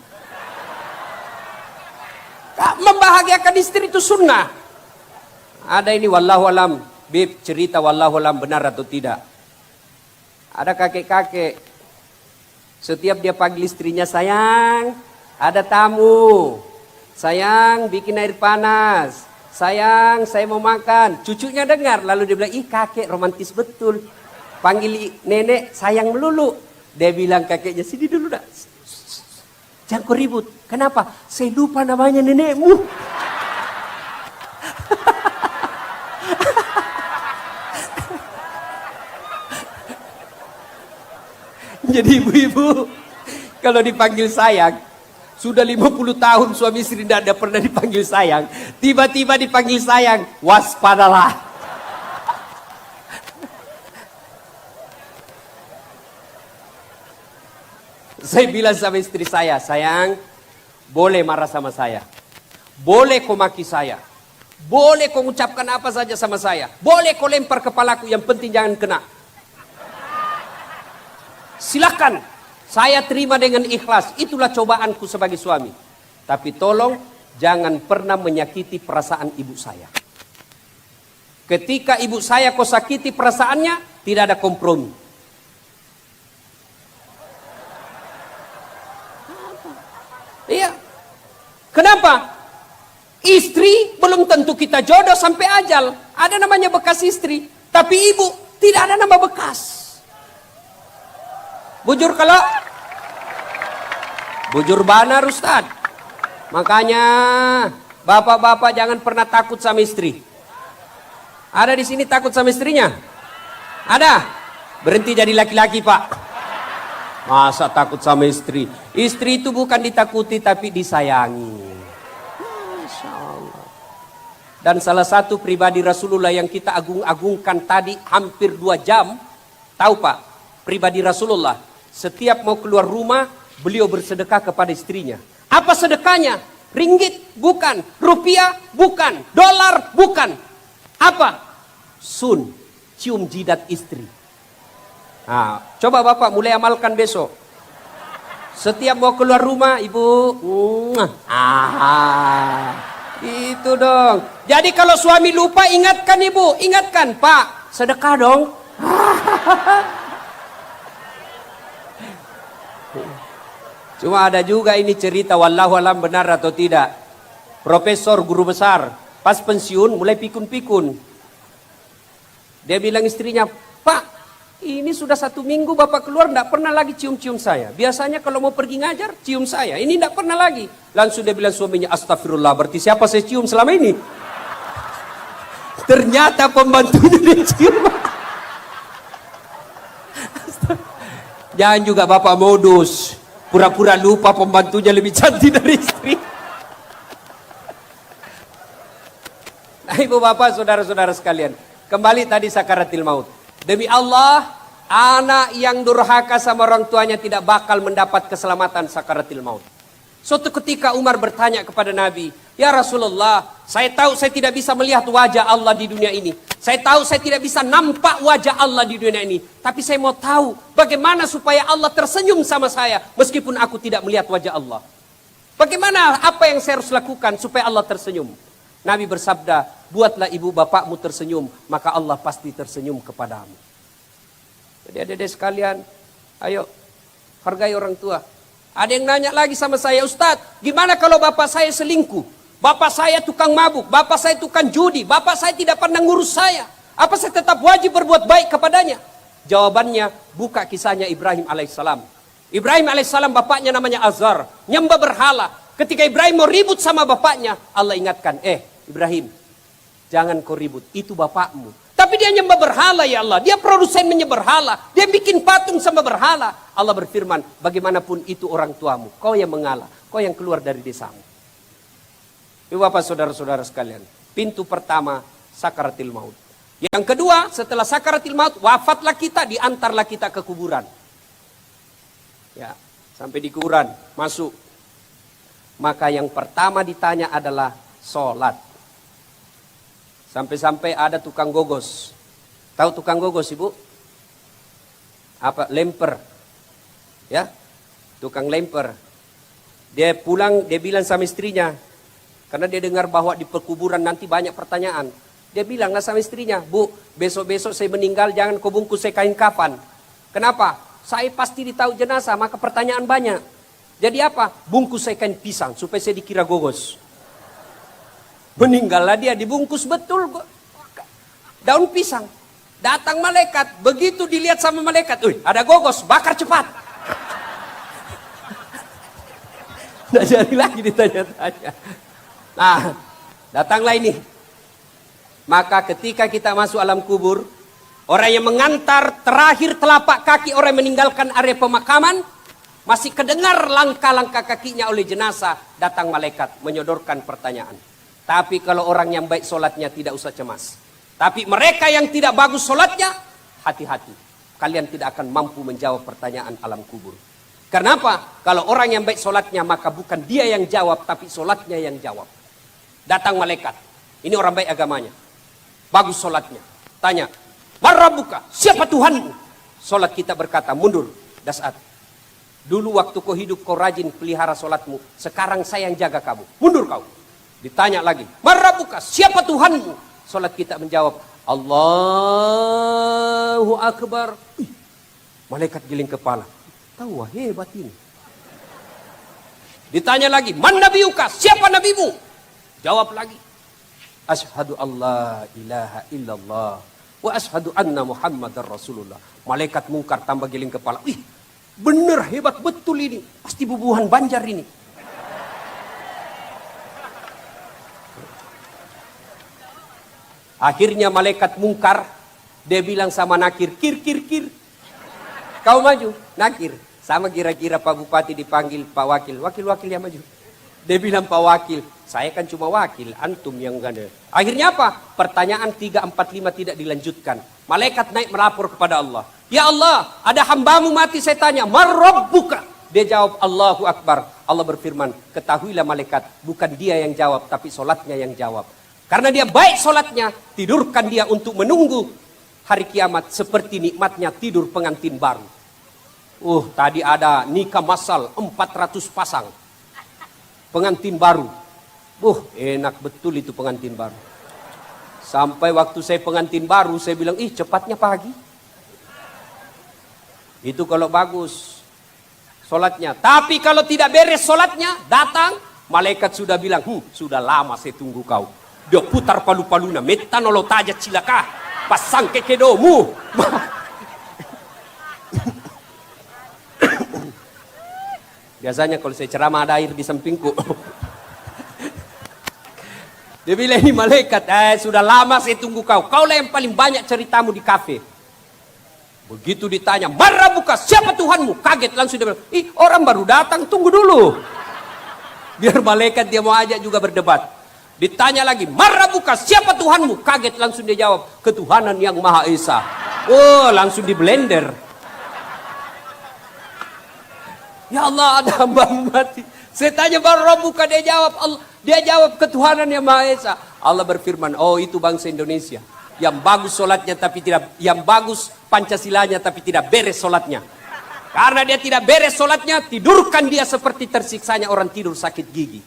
Membahagiakan istri itu sunnah. Ada ini wallahu alam, Bib cerita wallahu alam benar atau tidak. Ada kakek-kakek, setiap dia panggil istrinya, sayang, ada tamu. Sayang, bikin air panas. Sayang, saya mau makan. Cucunya dengar, lalu dia bilang, ih kakek romantis betul. Panggil nenek, sayang melulu. Dia bilang kakeknya, sini dulu dah. Jangan kau ribut. Kenapa? Saya lupa namanya nenekmu. Jadi ibu-ibu, kalau dipanggil sayang, sudah 50 tahun suami istri tidak ada pernah dipanggil sayang. Tiba-tiba dipanggil sayang, waspadalah. Saya bilang sama istri saya, sayang, boleh marah sama saya. Boleh kau maki saya. Boleh kau ucapkan apa saja sama saya. Boleh kau lempar kepalaku, yang penting jangan kena. Silakan, saya terima dengan ikhlas. Itulah cobaanku sebagai suami. Tapi tolong jangan pernah menyakiti perasaan ibu saya. Ketika ibu saya kau sakiti perasaannya, tidak ada kompromi. Kenapa? Istri belum tentu kita jodoh sampai ajal. Ada namanya bekas istri. Tapi ibu tidak ada nama bekas. Bujur kalau? Bujur banar Ustaz. Makanya bapak-bapak jangan pernah takut sama istri. Ada di sini takut sama istrinya? Ada? Berhenti jadi laki-laki Pak. Masa takut sama istri? Istri itu bukan ditakuti tapi disayangi. Masya Allah. Dan salah satu pribadi Rasulullah yang kita agung-agungkan tadi hampir 2 jam. Tahu Pak, pribadi Rasulullah setiap mau keluar rumah beliau bersedekah kepada istrinya. Apa sedekahnya? Ringgit? Bukan. Rupiah? Bukan. Dolar? Bukan. Apa? Sun, cium jidat istri. Nah, coba Bapak mulai amalkan besok. Setiap mau keluar rumah, Ibu, itu dong. Jadi kalau suami lupa, ingatkan Ibu, ingatkan Pak, sedekah dong. Cuma ada juga ini cerita, wallahu alam benar atau tidak. Profesor guru besar, pas pensiun mulai pikun-pikun. Dia bilang istrinya, Pak, ini sudah 1 minggu Bapak keluar tidak pernah lagi cium-cium saya. Biasanya kalau mau pergi ngajar cium saya. Ini tidak pernah lagi. Langsung dia bilang suaminya, astagfirullah, berarti siapa saya cium selama ini? Ternyata pembantunya dia cium. Jangan juga Bapak modus. Pura-pura lupa pembantunya lebih cantik dari istri. Nah ibu bapak saudara-saudara sekalian. Kembali tadi sakaratil maut. Demi Allah, anak yang durhaka sama orang tuanya tidak bakal mendapat keselamatan sakaratil maut. Suatu ketika Umar bertanya kepada Nabi, ya Rasulullah, saya tahu saya tidak bisa melihat wajah Allah di dunia ini. Saya tahu saya tidak bisa nampak wajah Allah di dunia ini. Tapi saya mau tahu bagaimana supaya Allah tersenyum sama saya meskipun aku tidak melihat wajah Allah. Bagaimana, apa yang saya harus lakukan supaya Allah tersenyum? Nabi bersabda, buatlah ibu bapakmu tersenyum, maka Allah pasti tersenyum kepadamu. Jadi adik-adik sekalian, ayo hargai orang tua. Ada yang nanya lagi sama saya, Ustadz, gimana kalau bapak saya selingkuh? Bapak saya tukang mabuk, bapak saya tukang judi, bapak saya tidak pernah ngurus saya. Apa saya tetap wajib berbuat baik kepadanya? Jawabannya, buka kisahnya Ibrahim alaihissalam. Ibrahim alaihissalam bapaknya namanya Azar, nyembah berhala. Ketika Ibrahim mau ribut sama bapaknya, Allah ingatkan, Ibrahim, jangan kau ribut, itu bapakmu. Tapi dia nyembah berhala ya Allah, dia produsen menyembah berhala, dia bikin patung sama berhala. Allah berfirman, bagaimanapun itu orang tuamu, kau yang mengalah, kau yang keluar dari desamu. Ibu bapak saudara-saudara sekalian, pintu pertama sakaratil maut. Yang kedua, setelah sakaratil maut, wafatlah kita, diantarlah kita ke kuburan. Ya, sampai di kuburan, masuk. Maka yang pertama ditanya adalah sholat. Sampai-sampai ada tukang gogos. Tahu tukang gogos ibu? Apa? Lemper. Ya, tukang lemper. Dia pulang, dia bilang sama istrinya, karena dia dengar bahwa di perkuburan nanti banyak pertanyaan. Dia bilanglah sama istrinya, Bu, besok-besok saya meninggal, jangan kau bungkus saya kain kafan. Kenapa? Saya pasti ditahu jenazah, maka pertanyaan banyak. Jadi apa? Bungkus saya kain pisang, supaya saya dikira gogos. Meninggallah dia, dibungkus betul daun pisang. Datang malaikat, begitu dilihat sama malaikat, ada gogos, bakar cepat. Tidak jadi lagi ditanya-tanya. Nah, datanglah ini. Maka ketika kita masuk alam kubur, orang yang mengantar terakhir telapak kaki orang yang meninggalkan area pemakaman, masih kedengar langkah-langkah kakinya oleh jenazah, datang malaikat menyodorkan pertanyaan. Tapi kalau orang yang baik solatnya tidak usah cemas. Tapi mereka yang tidak bagus solatnya, hati-hati. Kalian tidak akan mampu menjawab pertanyaan alam kubur. Kenapa? Kalau orang yang baik solatnya, maka bukan dia yang jawab, tapi solatnya yang jawab. Datang malaikat. Ini orang baik agamanya. Bagus solatnya. Tanya, Marrabuka, siapa Tuhanmu? Solat kita berkata, mundur, dasat. Dulu waktu kau hidup kau rajin pelihara solatmu. Sekarang saya yang jaga kamu. Mundur kau. Ditanya lagi, Marrabuka, siapa Tuhanmu? Solat kita menjawab, Allahu Akbar. Malaikat giling kepala. Tahu hebat ini. Ditanya lagi, man nabiyuka? Siapa nabimu? Jawab lagi, asyhadu alla ilaha illallah wa asyhadu anna muhammadar rasulullah. Malaikat mungkar tambah giling kepala. Ih, bener, hebat betul ini. Pasti bubuhan Banjar ini. Akhirnya malaikat mungkar, dia bilang sama Nakir, kir. Kau maju, Nakir. Sama kira-kira Pak Bupati dipanggil Pak Wakil. Wakil yang maju. Dia bilang, Pak Wakil, saya kan cuma wakil, antum yang ganda. Akhirnya apa? Pertanyaan 3, 4, 5 tidak dilanjutkan. Malaikat naik melapor kepada Allah. Ya Allah, ada hambamu mati, saya tanya, man rabbuka? Dia jawab, Allahu Akbar. Allah berfirman, ketahuilah malaikat, bukan dia yang jawab, tapi solatnya yang jawab. Karena dia baik solatnya, tidurkan dia untuk menunggu hari kiamat seperti nikmatnya tidur pengantin baru. Tadi ada nikah massal 400 pasang. Pengantin baru. Enak betul itu pengantin baru. Sampai waktu saya pengantin baru, saya bilang, cepatnya pagi. Itu kalau bagus solatnya. Tapi kalau tidak beres solatnya, datang, malaikat sudah bilang, sudah lama saya tunggu kau. Dia putar palu-paluna, metanolol taja cilaka, pasang kekedomu. Biasanya kalau saya ceramah ada air di sampingku. Dia bilang, ini malaikat, sudah lama saya tunggu kau. Kaulah yang paling banyak ceritamu di kafe. Begitu ditanya, marah buka, siapa Tuhanmu? Kaget langsung dia bilang, orang baru datang, tunggu dulu. Biar malaikat dia mau ajak juga berdebat. Ditanya lagi, marah buka, siapa Tuhanmu? Kaget langsung dia jawab, ketuhanan yang Maha Esa. Langsung di blender. Ya Allah, ada hambamu mati. Saya tanya, marah buka, dia jawab, Allah. Dia jawab, ketuhanan yang Maha Esa. Allah berfirman, itu bangsa Indonesia. Yang bagus solatnya tapi tidak, yang bagus Pancasilanya tapi tidak beres solatnya. Karena dia tidak beres solatnya, tidurkan dia seperti tersiksanya orang tidur sakit gigi.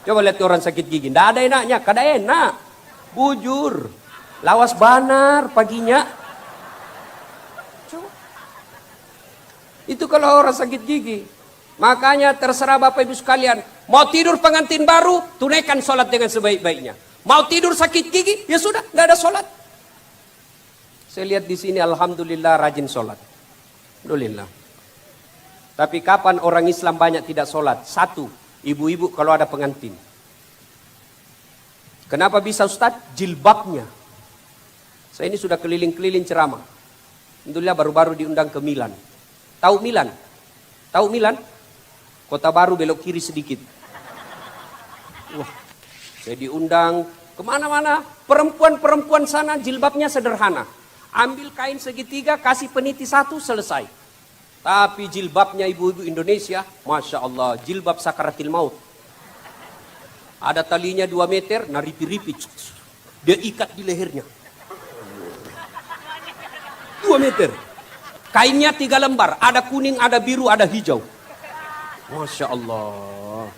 Coba lihat orang sakit gigi, tidak ada enaknya, kada enak. Bujur, lawas banar paginya. Coba. Itu kalau orang sakit gigi. Makanya terserah Bapak Ibu sekalian, mau tidur pengantin baru, tunaikan solat dengan sebaik-baiknya. Mau tidur sakit gigi, ya sudah, nggak ada solat. Saya lihat di sini, alhamdulillah rajin solat. Alhamdulillah. Tapi kapan orang Islam banyak tidak solat? Satu, ibu-ibu kalau ada pengantin. Kenapa bisa Ustaz? Jilbabnya. Saya ini sudah keliling-keliling ceramah. Alhamdulillah baru-baru diundang ke Milan. Tahu Milan? Tahu Milan? Kota baru belok kiri sedikit. Wah, saya diundang kemana-mana. Perempuan-perempuan sana jilbabnya sederhana. Ambil kain segitiga, kasih peniti satu, selesai. Tapi jilbabnya ibu-ibu Indonesia, Masya Allah, jilbab sakaratil maut. Ada talinya 2 meter, naripi-ripi. Dia ikat di lehernya. 2 meter. Kainnya 3 lembar, ada kuning, ada biru, ada hijau. Masya Allah.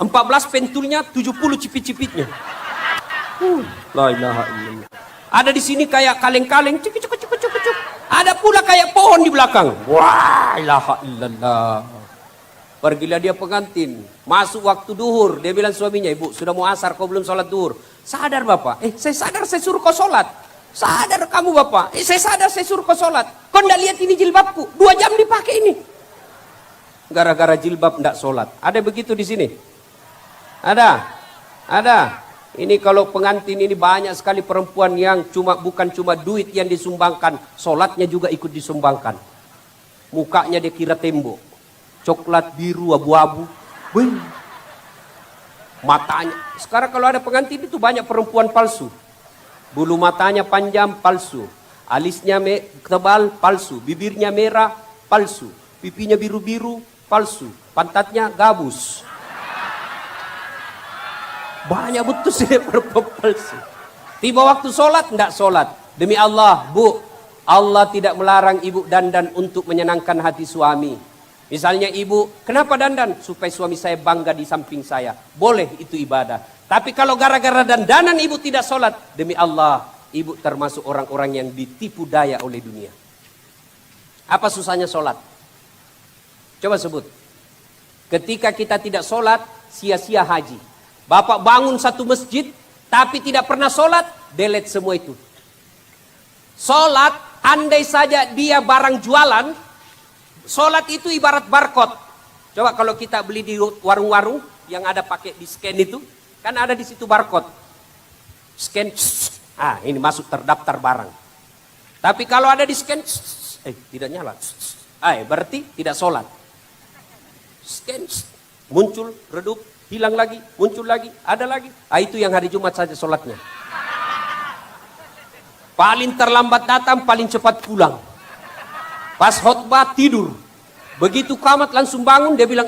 14 pentulnya, 70 cipit-cipitnya. La ilaha illallah. Ada di sini kayak kaleng-kaleng, cuk. Ada pula kayak pohon di belakang. Wah, ilaha illallah. Pergilah dia pengantin, masuk waktu duhur, dia bilang suaminya, ibu sudah mau asar, kau belum sholat duhur. Sadar bapak? Saya sadar, saya suruh kau sholat. Sadar kamu bapak? Saya sadar, saya suruh kau sholat. Kau ndak lihat ini jilbabku, 2 jam dipakai ini. Gara-gara jilbab ndak sholat. Ada begitu di sini? Ada. Ini kalau pengantin ini banyak sekali perempuan yang bukan cuma duit yang disumbangkan, sholatnya juga ikut disumbangkan. Mukanya dia kira tembok, coklat, biru, abu-abu. Matanya, sekarang kalau ada pengantin itu banyak perempuan palsu. Bulu matanya panjang, palsu. Alisnya tebal, palsu. Bibirnya merah, palsu. Pipinya biru-biru, palsu. Pantatnya gabus. Banyak betul sih perempuan palsu. Tiba waktu sholat, tidak sholat. Demi Allah, Bu, Allah tidak melarang ibu dandan untuk menyenangkan hati suami. Misalnya ibu, kenapa dandan? Supaya suami saya bangga di samping saya. Boleh, itu ibadah. Tapi kalau gara-gara dandanan ibu tidak sholat, demi Allah, ibu termasuk orang-orang yang ditipu daya oleh dunia. Apa susahnya sholat? Coba sebut. Ketika kita tidak sholat, sia-sia haji. Bapak bangun satu masjid, tapi tidak pernah sholat, delete semua itu. Sholat, andai saja dia barang jualan, sholat itu ibarat barcode. Coba kalau kita beli di warung-warung yang ada pakai di scan itu, kan ada di situ barcode. Scan, ini masuk terdaftar barang. Tapi kalau ada di scan, tidak nyala. Berarti tidak sholat. Scan, muncul, redup, hilang lagi, muncul lagi, ada lagi. Itu yang hari Jumat saja sholatnya. Paling terlambat datang, paling cepat pulang. Pas khotbah tidur. Begitu qamat langsung bangun, dia bilang,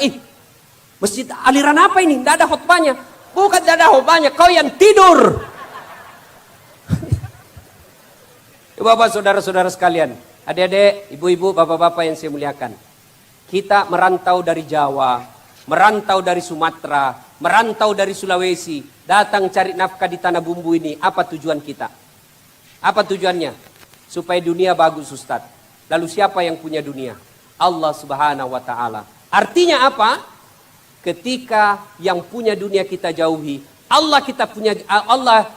masjid aliran apa ini? Tidak ada khotbahnya. Bukan tidak ada khotbahnya, kau yang tidur. Bapak, saudara-saudara sekalian, adik-adik, ibu-ibu, bapak-bapak yang saya muliakan. Kita merantau dari Jawa, merantau dari Sumatera, merantau dari Sulawesi, datang cari nafkah di tanah bumbu ini. Apa tujuan kita? Apa tujuannya? Supaya dunia bagus, Ustaz. Lalu siapa yang punya dunia? Allah Subhanahu wa ta'ala. Artinya apa? Ketika yang punya dunia kita jauhi, Allah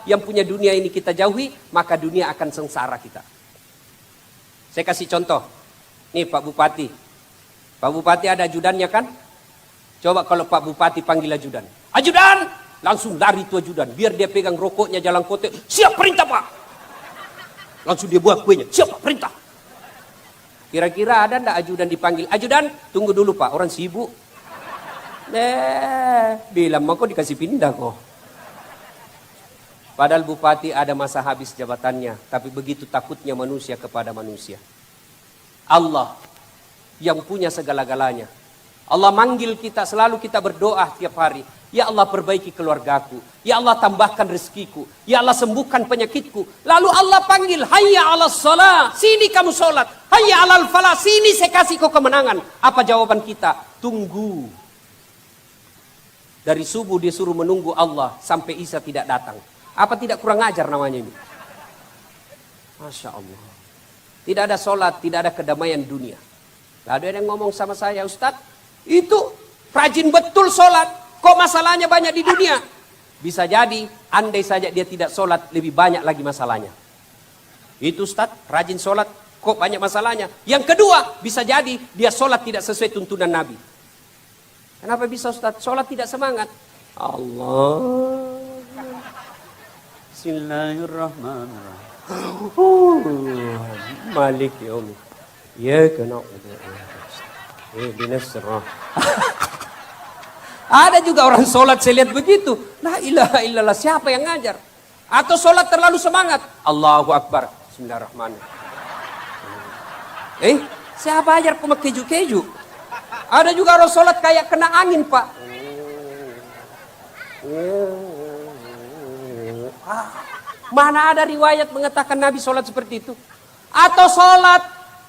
yang punya dunia ini kita jauhi, maka dunia akan sengsara kita. Saya kasih contoh. Nih Pak Bupati. Pak Bupati ada ajudannya kan? Coba kalau Pak Bupati panggil ajudan. Ajudan! Langsung lari itu ajudan. Biar dia pegang rokoknya jalan kote. Siap perintah Pak! Langsung dia buat kuenya. Siap Pak, perintah! Kira-kira ada ndak ajudan dipanggil? Ajudan, tunggu dulu Pak, orang sibuk. Bilang mau kok dikasih pindah kok. Padahal bupati ada masa habis jabatannya, tapi begitu takutnya manusia kepada manusia. Allah yang punya segala-galanya. Allah manggil kita, selalu kita berdoa tiap hari. Ya Allah perbaiki keluargaku. Ya Allah tambahkan rezekiku. Ya Allah sembuhkan penyakitku. Lalu Allah panggil, hayya 'alas shalah, sini kamu sholat. Hayya 'alal falah, sini saya kasih kau kemenangan. Apa jawaban kita? Tunggu. Dari subuh dia suruh menunggu Allah sampai Isya tidak datang. Apa tidak kurang ajar namanya ini? Masya Allah. Tidak ada sholat, tidak ada kedamaian dunia. Lalu ada yang ngomong sama saya, Ustadz, itu rajin betul sholat. Kok masalahnya banyak di dunia? Bisa jadi, andai saja dia tidak sholat, lebih banyak lagi masalahnya. Itu Ustadz, rajin sholat, kok banyak masalahnya? Yang kedua, bisa jadi dia sholat tidak sesuai tuntunan Nabi. Kenapa bisa Ustadz? Sholat tidak semangat. Allah. Bismillahirrahmanirrahim. Malik yaumi. Ya kena Ada juga orang sholat saya lihat begitu. La ilaha illallah, siapa yang ngajar? Atau sholat terlalu semangat. Allahu Akbar. Bismillahirrahmanirrahim. Siapa ajar kau keju-keju? Ada juga orang sholat kayak kena angin Pak. Mana ada riwayat mengatakan Nabi sholat seperti itu? Atau sholat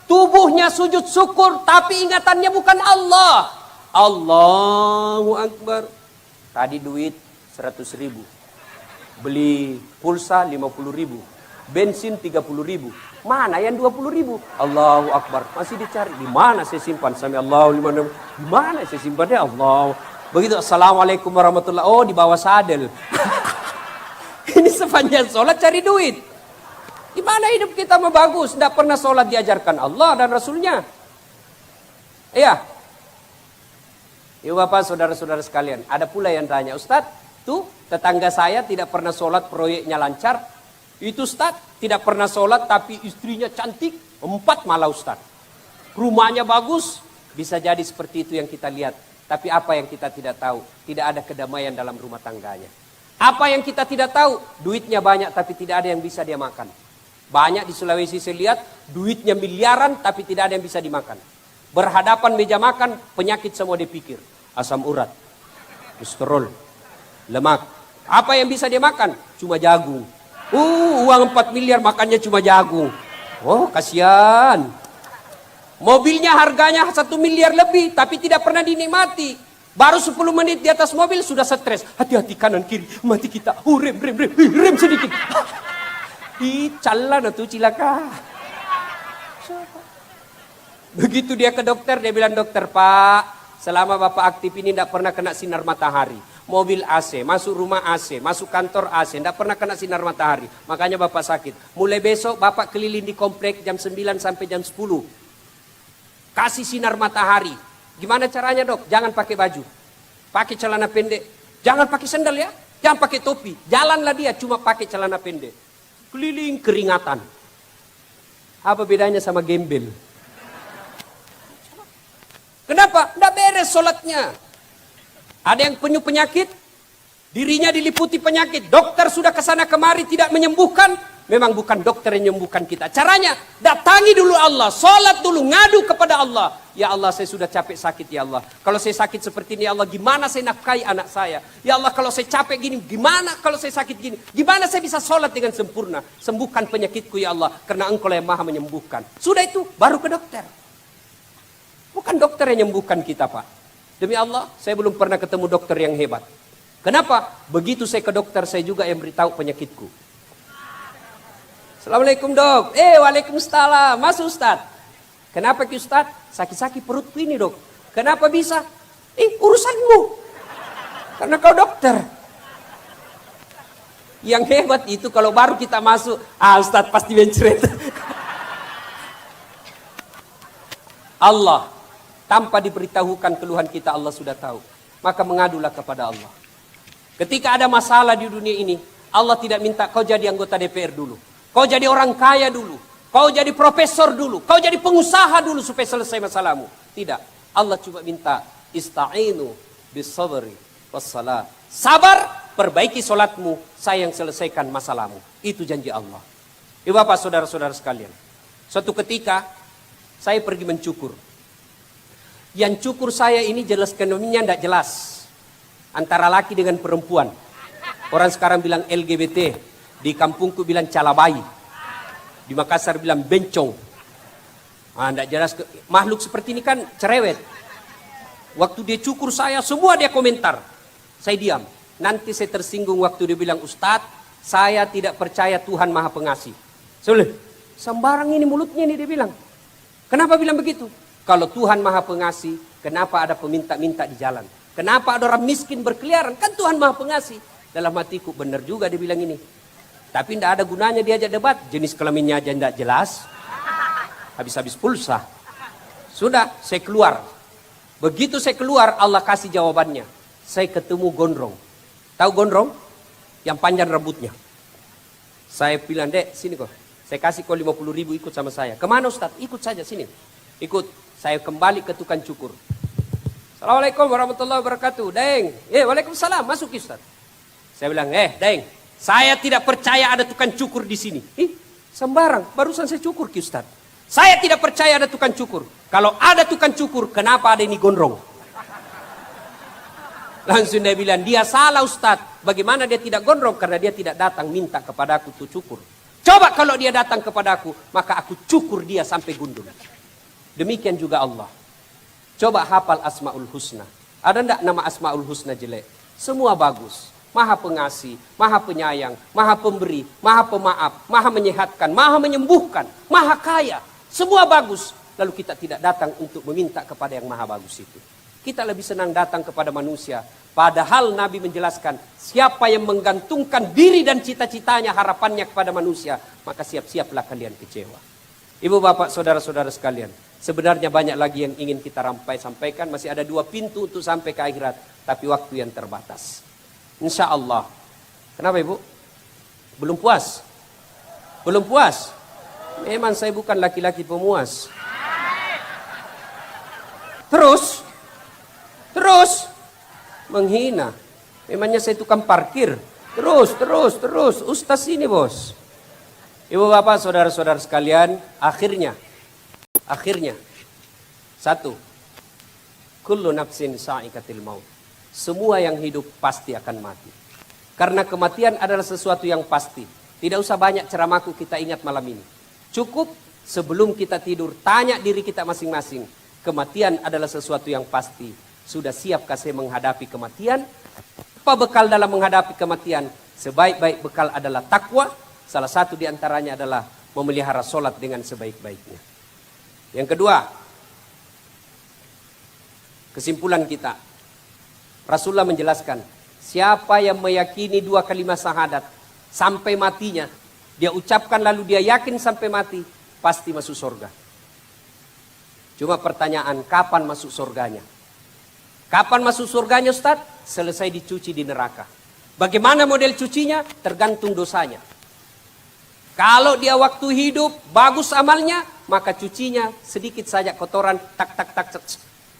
tubuhnya sujud syukur tapi ingatannya bukan Allah. Allahu Akbar. Tadi duit 100.000. Beli pulsa 50.000. Bensin 30.000. Mana yang 20.000? Allahu Akbar. Masih dicari. Di mana saya simpan? Sami Allahu liman hamidah. Di mana saya simpannya? Allah. Begitu Assalamualaikum warahmatullahi. Oh, di bawah sadel. Ini sepanjang sholat cari duit. Di mana hidup kita mau bagus? Tidak pernah sholat diajarkan Allah dan Rasulnya. Iya. Ya Bapak, saudara-saudara sekalian, ada pula yang tanya, Ustadz, tuh tetangga saya tidak pernah sholat, proyeknya lancar. Itu Ustadz, tidak pernah sholat tapi istrinya cantik, 4 malah Ustadz. Rumahnya bagus, bisa jadi seperti itu yang kita lihat. Tapi apa yang kita tidak tahu? Tidak ada kedamaian dalam rumah tangganya. Apa yang kita tidak tahu? Duitnya banyak tapi tidak ada yang bisa dia makan. Banyak di Sulawesi saya lihat, duitnya miliaran tapi tidak ada yang bisa dimakan. Berhadapan meja makan, penyakit semua dipikir. Asam urat, kolesterol, lemak. Apa yang bisa dia makan? Cuma jagung. Uang 4 miliar makannya cuma jagung. Oh, kasihan. Mobilnya harganya 1 miliar lebih, tapi tidak pernah dinikmati. Baru 10 menit di atas mobil sudah stres. Hati-hati kanan kiri, mati kita. Rem sedikit. Calan tuh cilaka. Begitu dia ke dokter, dia bilang, dokter Pak, selama Bapak aktif ini tidak pernah kena sinar matahari. Mobil AC, masuk rumah AC, masuk kantor AC, tidak pernah kena sinar matahari. Makanya Bapak sakit. Mulai besok Bapak keliling di komplek jam 9 sampai jam 10. Kasih sinar matahari. Gimana caranya dok? Jangan pakai baju. Pakai celana pendek. Jangan pakai sandal ya. Jangan pakai topi. Jalanlah dia cuma pakai celana pendek. Keliling keringatan. Apa bedanya sama gembel? Kenapa? Tidak beres sholatnya. Ada yang penyakit, dirinya diliputi penyakit. Dokter sudah kesana kemari tidak menyembuhkan. Memang bukan dokter yang menyembuhkan kita. Caranya, datangi dulu Allah. Sholat dulu, ngadu kepada Allah. Ya Allah, saya sudah capek sakit ya Allah. Kalau saya sakit seperti ini ya Allah, gimana saya nafkahi anak saya? Ya Allah, kalau saya capek gini, gimana kalau saya sakit gini? Gimana saya bisa sholat dengan sempurna? Sembuhkan penyakitku ya Allah. Karena Engkau yang maha menyembuhkan. Sudah itu, baru ke dokter. Bukan dokter yang menyembuhkan kita, Pak. Demi Allah, saya belum pernah ketemu dokter yang hebat. Kenapa? Begitu saya ke dokter, saya juga yang beritahu penyakitku. Assalamualaikum dok. Waalaikumsalam. Mas Ustad. Kenapa ki Ustad? Sakit-sakit perutku ini dok. Kenapa bisa? Urusanmu. Karena kau dokter. Yang hebat itu kalau baru kita masuk, Ustad pasti mencret. Allah. Tanpa diberitahukan keluhan kita, Allah sudah tahu. Maka mengadulah kepada Allah. Ketika ada masalah di dunia ini, Allah tidak minta kau jadi anggota DPR dulu. Kau jadi orang kaya dulu. Kau jadi profesor dulu. Kau jadi pengusaha dulu supaya selesai masalahmu. Tidak. Allah cuma minta ista'inu bisabri wassalat. Sabar, perbaiki solatmu. Saya yang selesaikan masalahmu. Itu janji Allah. Ibu bapak saudara-saudara sekalian. Suatu ketika, saya pergi mencukur. Yang cukur saya ini jelas kenominnya tidak jelas. Antara laki dengan perempuan. Orang sekarang bilang LGBT. Di kampungku bilang calabai. Di Makassar bilang bencong. Tidak jelas. Makhluk seperti ini kan cerewet. Waktu dia cukur saya, semua dia komentar. Saya diam. Nanti saya tersinggung waktu dia bilang, Ustadz, saya tidak percaya Tuhan Maha Pengasih. Sembarang ini mulutnya ini dia bilang. Kenapa bilang begitu? Kalau Tuhan Maha Pengasih, kenapa ada peminta-minta di jalan? Kenapa ada orang miskin berkeliaran? Kan Tuhan Maha Pengasih. Dalam hatiku, benar juga dia bilang ini. Tapi tidak ada gunanya diajak debat. Jenis kelaminnya aja tidak jelas. Habis-habis pulsa. Sudah, saya keluar. Begitu saya keluar, Allah kasih jawabannya. Saya ketemu gondrong. Tahu gondrong? Yang panjang rambutnya. Saya bilang, Dek, sini kok. Saya kasih kau 50.000 ikut sama saya. Kemana Ustaz? Ikut saja, sini. Ikut. Saya kembali ke tukang cukur. Assalamualaikum warahmatullahi wabarakatuh. Deng. Waalaikumsalam. Masuk Ustaz. Saya bilang, Deng. Saya tidak percaya ada tukang cukur di sini. Sembarang. Barusan saya cukur Ustaz. Saya tidak percaya ada tukang cukur. Kalau ada tukang cukur, kenapa ada ini gondrong? Langsung dia bilang, dia salah Ustaz. Bagaimana dia tidak gondrong? Karena dia tidak datang minta kepadaku untuk cukur. Coba kalau dia datang kepadaku, maka aku cukur dia sampai gundul. Demikian juga Allah. Coba hafal Asmaul Husna. Ada enggak nama Asmaul Husna jelek? Semua bagus. Maha pengasih, maha penyayang, maha pemberi, maha pemaaf, maha menyehatkan, maha menyembuhkan, maha kaya. Semua bagus. Lalu kita tidak datang untuk meminta kepada yang maha bagus itu. Kita lebih senang datang kepada manusia. Padahal Nabi menjelaskan, siapa yang menggantungkan diri dan cita-citanya, harapannya kepada manusia, maka siap-siaplah kalian kecewa. Ibu bapak saudara-saudara sekalian, sebenarnya banyak lagi yang ingin kita sampaikan. Masih ada 2 pintu untuk sampai ke akhirat, tapi waktu yang terbatas. Insya Allah. Kenapa ibu? Belum puas? Belum puas? Memang saya bukan laki-laki pemuas. Terus menghina. Memangnya saya tukang parkir. Terus. Ustaz ini bos. Ibu bapak saudara-saudara sekalian, akhirnya. Satu. Kullu nafsin sa'ikatil maut. Semua yang hidup pasti akan mati. Karena kematian adalah sesuatu yang pasti. Tidak usah banyak ceramahku kita ingat malam ini. Cukup sebelum kita tidur, tanya diri kita masing-masing. Kematian adalah sesuatu yang pasti. Sudah siapkah saya menghadapi kematian? Apa bekal dalam menghadapi kematian? Sebaik-baik bekal adalah takwa. Salah satu di antaranya adalah memelihara sholat dengan sebaik-baiknya. Yang kedua, Kesimpulan kita, Rasulullah menjelaskan, siapa yang meyakini 2 kalimat syahadat sampai matinya, dia ucapkan lalu dia yakin sampai mati, pasti masuk surga. Cuma pertanyaan, kapan masuk surganya? Kapan masuk surganya Ustaz? Selesai dicuci di neraka. Bagaimana model cucinya? Tergantung dosanya. Kalau dia waktu hidup bagus amalnya, maka cucinya sedikit saja kotoran, tak,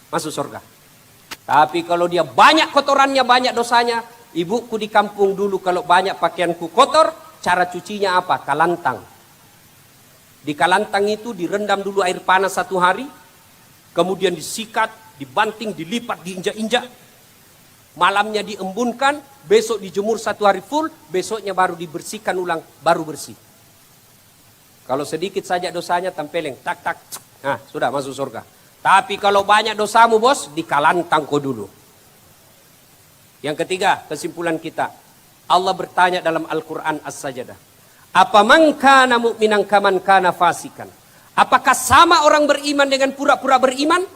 masuk surga. Tapi kalau dia banyak kotorannya, banyak dosanya, ibuku di kampung dulu kalau banyak pakaianku kotor, cara cucinya apa? Kalantang. Di kalantang itu direndam dulu air panas 1 hari, kemudian disikat, dibanting, dilipat, diinjak-injak. Malamnya diembunkan, besok dijemur 1 hari full, besoknya baru dibersihkan ulang, baru bersih. Kalau sedikit saja dosanya tempeleng, tak, nah sudah masuk surga. Tapi kalau banyak dosamu bos, dikalantang kau dulu. Yang ketiga, kesimpulan kita. Allah bertanya dalam Al-Quran As-Sajdah. Apa man kana mu'minan kaman kana fasikan? Apakah sama orang beriman dengan pura-pura beriman?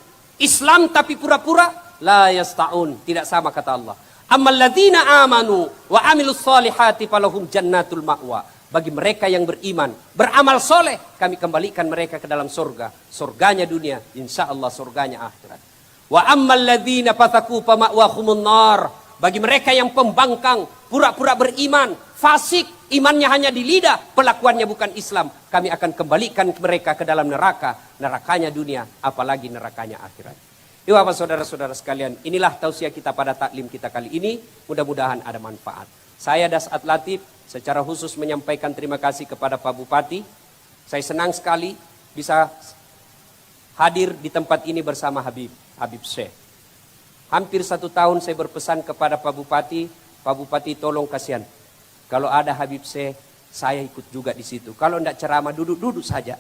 Islam tapi pura-pura? La yasta'un. Tidak sama kata Allah. Ammal ladzina amanu wa amilus solihati falahum jannatul ma'wa. Bagi mereka yang beriman, beramal soleh, kami kembalikan mereka ke dalam surga. Surganya dunia, insya Allah surganya akhirat. Wa ammal ladzina fataku fama'wahumun nar. Bagi mereka yang pembangkang, pura-pura beriman, fasik, imannya hanya di lidah, pelakuannya bukan Islam, kami akan kembalikan mereka ke dalam neraka. Nerakanya dunia, apalagi nerakanya akhirat. Bapak saudara-saudara sekalian, inilah tausiah kita pada taklim kita kali ini. Mudah-mudahan ada manfaat. Saya Dasat Latif secara khusus menyampaikan terima kasih kepada Pak Bupati. Saya senang sekali bisa hadir di tempat ini bersama Habib Syekh. Hampir 1 tahun saya berpesan kepada Pak Bupati tolong kasihan. Kalau ada Habib Syekh, saya ikut juga di situ. Kalau tidak ceramah duduk saja.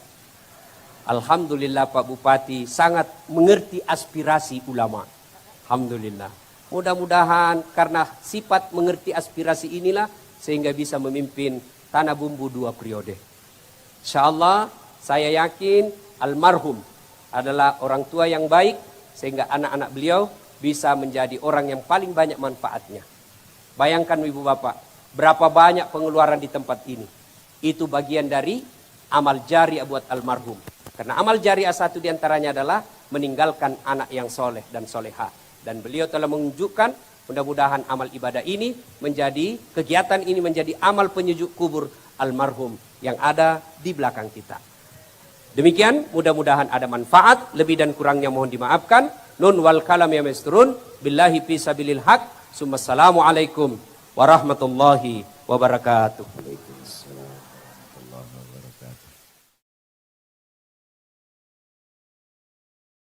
Alhamdulillah Pak Bupati sangat mengerti aspirasi ulama. Alhamdulillah. Mudah-mudahan karena sifat mengerti aspirasi inilah sehingga bisa memimpin Tanah Bumbu 2 periode. InsyaAllah saya yakin almarhum adalah orang tua yang baik sehingga anak-anak beliau bisa menjadi orang yang paling banyak manfaatnya. Bayangkan ibu bapak, berapa banyak pengeluaran di tempat ini. Itu bagian dari amal jariah buat almarhum. Karena amal jariah satu diantaranya adalah meninggalkan anak yang soleh dan solehah. Dan beliau telah menunjukkan mudah-mudahan amal ibadah ini menjadi, kegiatan ini menjadi amal penyejuk kubur almarhum yang ada di belakang kita. Demikian, mudah-mudahan ada manfaat, lebih dan kurangnya mohon dimaafkan. Nun wal kalam ya masturun, billahi fi sabilil haq, Assalamualaikum warahmatullahi wabarakatuh. Waalaikumsalam warahmatullahi wabarakatuh.